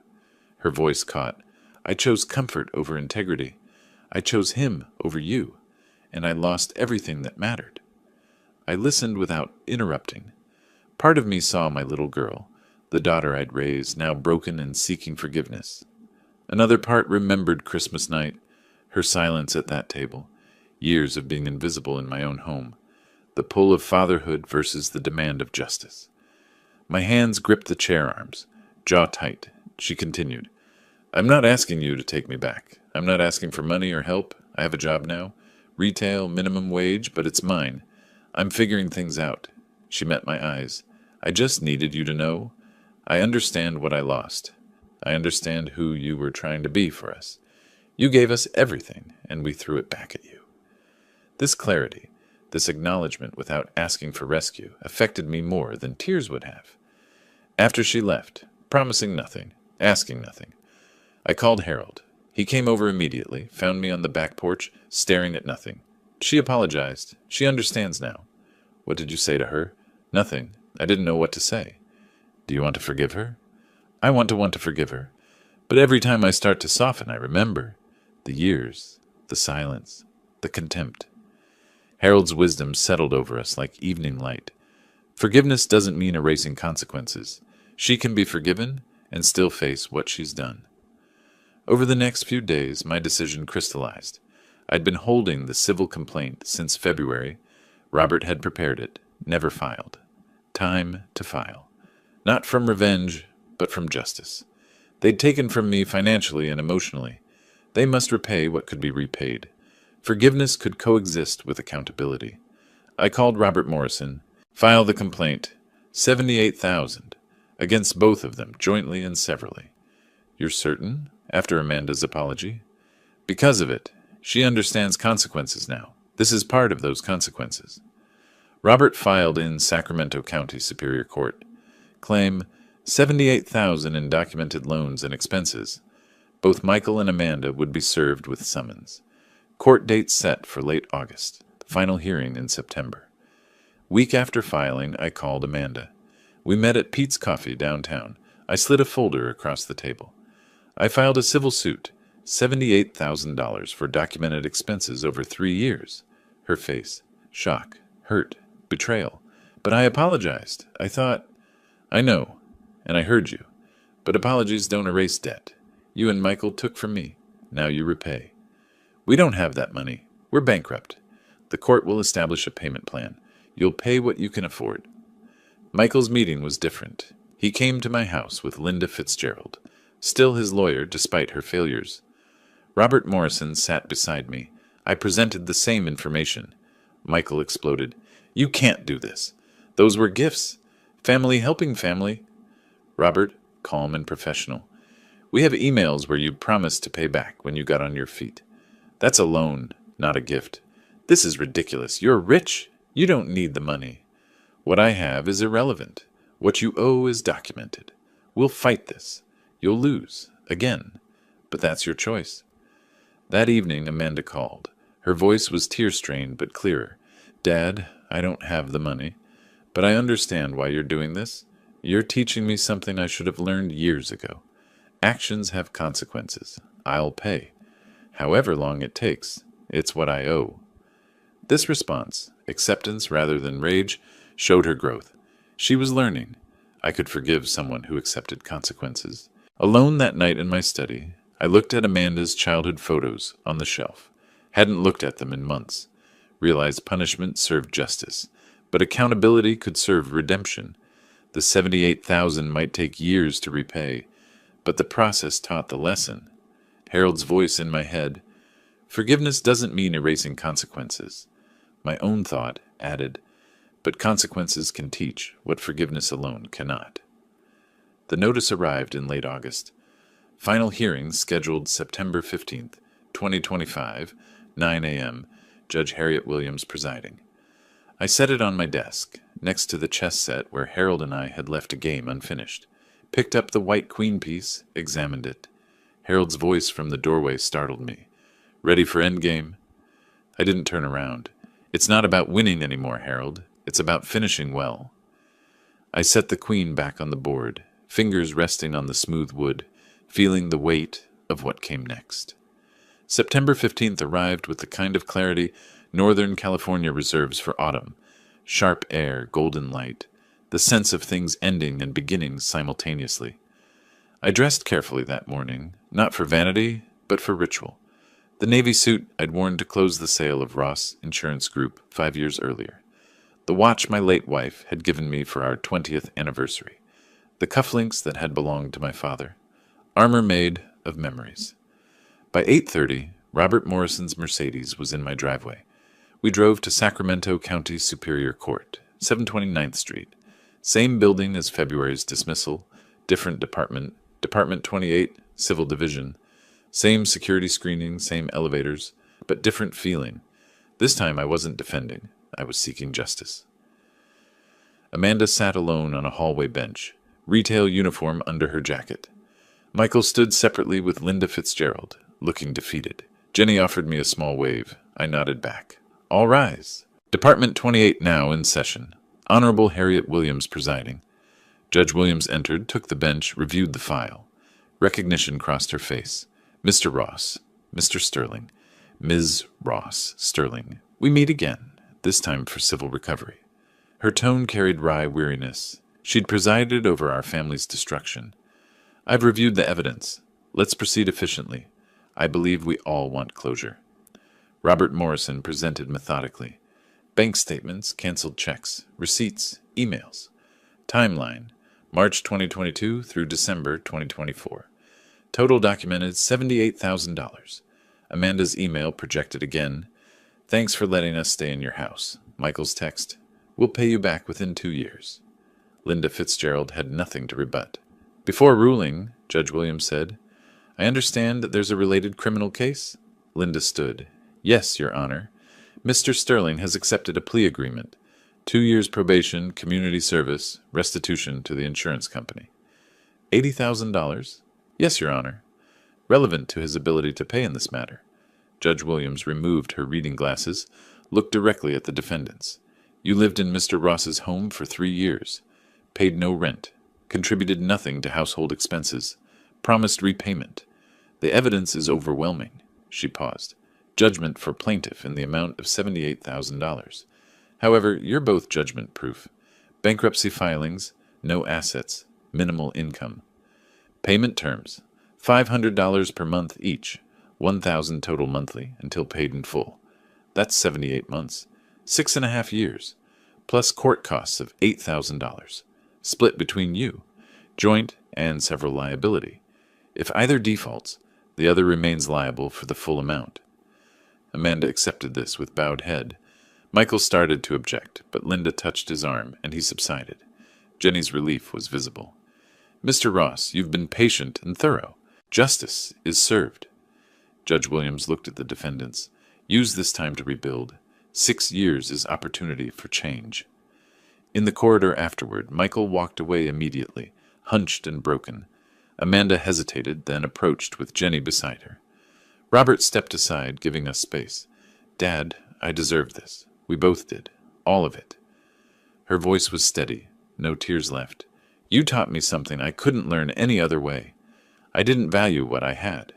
Her voice caught. "I chose comfort over integrity. I chose him over you. and I lost everything that mattered. I listened without interrupting. Part of me saw my little girl, the daughter I'd raised, now broken and seeking forgiveness. Another part remembered Christmas night, her silence at that table, years of being invisible in my own home, the pull of fatherhood versus the demand of justice. My hands gripped the chair arms, jaw tight. She continued, "I'm not asking you to take me back. I'm not asking for money or help. I have a job now. Retail, minimum wage, but it's mine. I'm figuring things out." She met my eyes. "I just needed you to know. I understand what I lost. I understand who you were trying to be for us. You gave us everything, and we threw it back at you." This clarity, this acknowledgement without asking for rescue, affected me more than tears would have. After she left, promising nothing, asking nothing, I called Harold. He came over immediately, found me on the back porch, staring at nothing. She apologized. She understands now. "What did you say to her?" "Nothing. I didn't know what to say." "Do you want to forgive her?" "I want to forgive her. But every time I start to soften, I remember the years, the silence, the contempt." Harold's wisdom settled over us like evening light. Forgiveness doesn't mean erasing consequences. She can be forgiven and still face what she's done. Over the next few days, my decision crystallized. I'd been holding the civil complaint since February. Robert had prepared it, never filed. Time to file. Not from revenge, but from justice. They'd taken from me financially and emotionally. They must repay what could be repaid. Forgiveness could coexist with accountability. I called Robert Morrison. "File the complaint. $78,000 against both of them, jointly and severally." "You're certain?" After Amanda's apology. "Because of it. She understands consequences now. This is part of those consequences." Robert filed in Sacramento County Superior Court. Claim $78,000 in documented loans and expenses. Both Michael and Amanda would be served with summons. Court date set for late August. Final hearing in September. Week after filing, I called Amanda. We met at Pete's Coffee downtown. I slid a folder across the table. I filed a civil suit, $78,000 for documented expenses over 3 years. Her face, shock, hurt, betrayal. "But I apologized. I thought—" "I know, and I heard you. But apologies don't erase debt. You and Michael took from me. Now you repay. We don't have that money. We're bankrupt. The court will establish a payment plan. You'll pay what you can afford." Michael's meeting was different. He came to my house with Linda Fitzgerald, still his lawyer despite her failures. Robert Morrison sat beside me. I presented the same information. Michael exploded. "You can't do this. Those were gifts. Family helping family." Robert, calm and professional. "We have emails where you promised to pay back when you got on your feet. That's a loan, not a gift. This is ridiculous. You're rich. You don't need the money. What I have is irrelevant. What you owe is documented. We'll fight this. You'll lose, again. But that's your choice." That evening, Amanda called. Her voice was tear-strained but clearer. "Dad, I don't have the money, but I understand why you're doing this. You're teaching me something I should have learned years ago. Actions have consequences. I'll pay. However long it takes, it's what I owe." This response, acceptance rather than rage, showed her growth. She was learning. I could forgive someone who accepted consequences. Alone that night in my study, I looked at Amanda's childhood photos on the shelf. Hadn't looked at them in months. Realized punishment served justice, but accountability could serve redemption. The $78,000 might take years to repay, but the process taught the lesson. Harold's voice in my head. Forgiveness doesn't mean erasing consequences. My own thought added, but consequences can teach what forgiveness alone cannot. The notice arrived in late August. Final hearing scheduled September 15th, 2025, 9 a.m., Judge Harriet Williams presiding. I set it on my desk, next to the chess set where Harold and I had left a game unfinished. Picked up the white queen piece, examined it. Harold's voice from the doorway startled me. "Ready for endgame?" I didn't turn around. "It's not about winning anymore, Harold. It's about finishing well." I set the queen back on the board, fingers resting on the smooth wood, feeling the weight of what came next. September 15th arrived with the kind of clarity Northern California reserves for autumn. Sharp air, golden light. The sense of things ending and beginning simultaneously. I dressed carefully that morning, not for vanity, but for ritual. The navy suit I'd worn to close the sale of Ross Insurance Group 5 years earlier. The watch my late wife had given me for our 20th anniversary. The cufflinks that had belonged to my father. Armor made of memories. By 8:30, Robert Morrison's Mercedes was in my driveway. We drove to Sacramento County Superior Court, 729th Street. Same building as February's dismissal, different department, Department 28, Civil Division. Same security screening, same elevators, but different feeling. This time I wasn't defending. I was seeking justice. Amanda sat alone on a hallway bench, retail uniform under her jacket. Michael stood separately with Linda Fitzgerald, looking defeated. Jenny offered me a small wave. I nodded back. All rise. Department 28 now in session. Honorable Harriet Williams presiding. Judge Williams entered, took the bench, reviewed the file. Recognition crossed her face. Mr. Ross, Mr. Sterling, Ms. Ross Sterling. We meet again, this time for civil recovery. Her tone carried wry weariness. She'd presided over our family's destruction. I've reviewed the evidence. Let's proceed efficiently. I believe we all want closure. Robert Morrison presented methodically. Bank statements, canceled checks, receipts, emails. Timeline, March 2022 through December 2024. Total documented $78,000. Amanda's email projected again. Thanks for letting us stay in your house. Michael's text. We'll pay you back within 2 years. Linda Fitzgerald had nothing to rebut. Before ruling, Judge Williams said, I understand that there's a related criminal case? Linda stood. Yes, Your Honor. Mr. Sterling has accepted a plea agreement. 2 years probation, community service, restitution to the insurance company. $80,000? Yes, Your Honor. Relevant to his ability to pay in this matter. Judge Williams removed her reading glasses, looked directly at the defendants. You lived in Mr. Ross's home for 3 years, paid no rent, contributed nothing to household expenses, promised repayment. The evidence is overwhelming. She paused. Judgment for plaintiff in the amount of $78,000. However, you're both judgment-proof. Bankruptcy filings, no assets, minimal income. Payment terms, $500 per month each, $1,000 total monthly until paid in full. That's 78 months, 6.5 years, plus court costs of $8,000, split between you, joint and several liability. If either defaults, the other remains liable for the full amount. Amanda accepted this with bowed head. Michael started to object, but Linda touched his arm, and he subsided. Jenny's relief was visible. Mr. Ross, you've been patient and thorough. Justice is served. Judge Williams looked at the defendants. Use this time to rebuild. 6 years is opportunity for change. In the corridor afterward, Michael walked away immediately, hunched and broken. Amanda hesitated, then approached with Jenny beside her. Robert stepped aside, giving us space. Dad, I deserve this. We both did. All of it. Her voice was steady, no tears left. You taught me something I couldn't learn any other way. I didn't value what I had.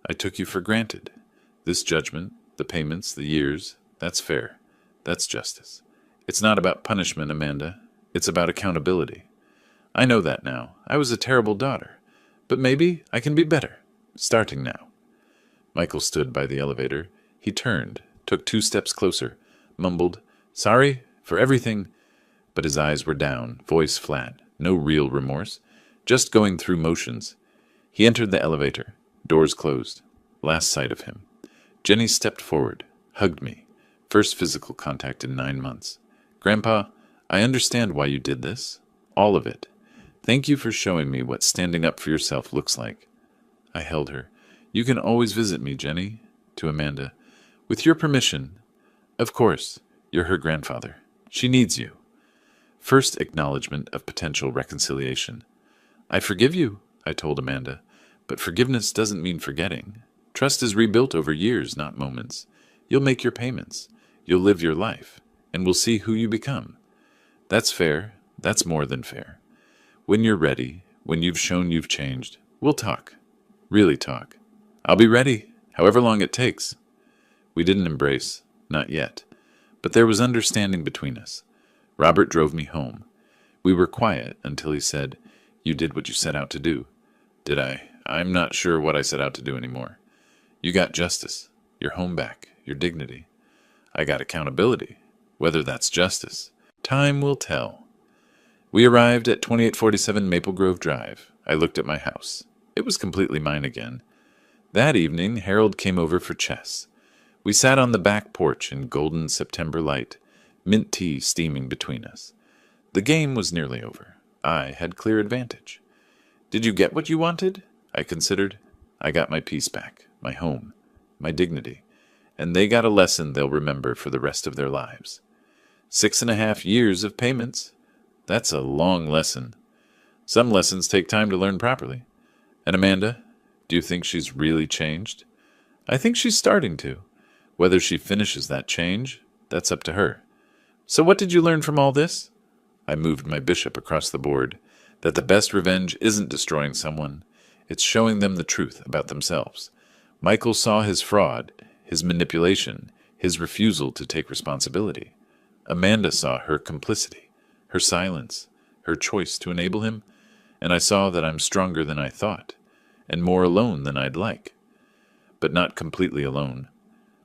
I took you for granted. This judgment, the payments, the years, that's fair. That's justice. It's not about punishment, Amanda. It's about accountability. I know that now. I was a terrible daughter. But maybe I can be better. Starting now. Michael stood by the elevator. He turned, took 2 steps closer, mumbled, Sorry for everything. But his eyes were down, voice flat, no real remorse, just going through motions. He entered the elevator. Doors closed. Last sight of him. Jenny stepped forward, hugged me. First physical contact in 9 months. Grandpa, I understand why you did this. All of it. Thank you for showing me what standing up for yourself looks like. I held her. You can always visit me, Jenny. To Amanda. With your permission. Of course. You're her grandfather. She needs you. First acknowledgement of potential reconciliation. I forgive you, I told Amanda. But forgiveness doesn't mean forgetting. Trust is rebuilt over years, not moments. You'll make your payments. You'll live your life. And we'll see who you become. That's fair. That's more than fair. When you're ready, when you've shown you've changed, we'll talk. Really talk. I'll be ready, however long it takes. We didn't embrace, Not yet. But there was understanding between us. Robert drove me home. We were quiet until he said, "You did what you set out to do." Did I? I'm not sure what I set out to do anymore. You got justice, your home back, your dignity. I got accountability. Whether that's justice, time will tell. We arrived at 2847 Maple Grove Drive. I looked at my house. It was completely mine again. That evening, Harold came over for chess. We sat on the back porch in golden September light, mint tea steaming between us. The game was nearly over. I had clear advantage. Did you get what you wanted? I considered. I got my peace back, my home, my dignity, and they got a lesson they'll remember for the rest of their lives. 6.5 years of payments. That's a long lesson. Some lessons take time to learn properly. And Amanda, do you think she's really changed? I think she's starting to. Whether she finishes that change, that's up to her. So what did you learn from all this? I moved my bishop across the board. That the best revenge isn't destroying someone. It's showing them the truth about themselves. Michael saw his fraud, his manipulation, his refusal to take responsibility. Amanda saw her complicity, her silence, her choice to enable him, and I saw that I'm stronger than I thought, and more alone than I'd like. But not completely alone.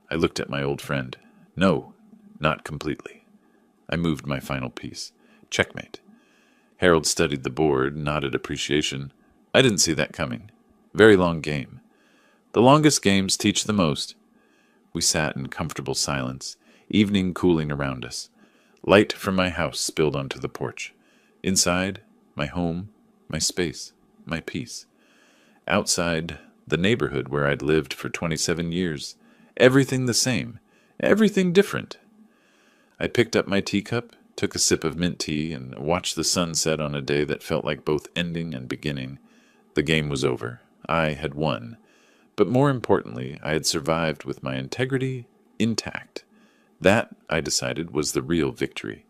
I looked at my old friend. No, not completely. I moved my final piece. Checkmate. Harold studied the board, nodded appreciation. I didn't see that coming. Very long game. The longest games teach the most. We sat in comfortable silence, evening cooling around us. Light from my house spilled onto the porch. Inside, my home, my space, my peace. Outside, the neighborhood where I'd lived for 27 years. Everything the same. Everything different. I picked up my teacup, took a sip of mint tea, and watched the sun set on a day that felt like both ending and beginning. The game was over. I had won. But more importantly, I had survived with my integrity intact. That, I decided, was the real victory.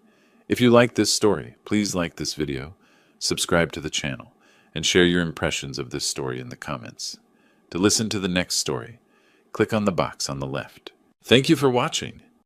If you like this story, please like this video, subscribe to the channel, and share your impressions of this story in the comments. To listen to the next story, click on the box on the left. Thank you for watching.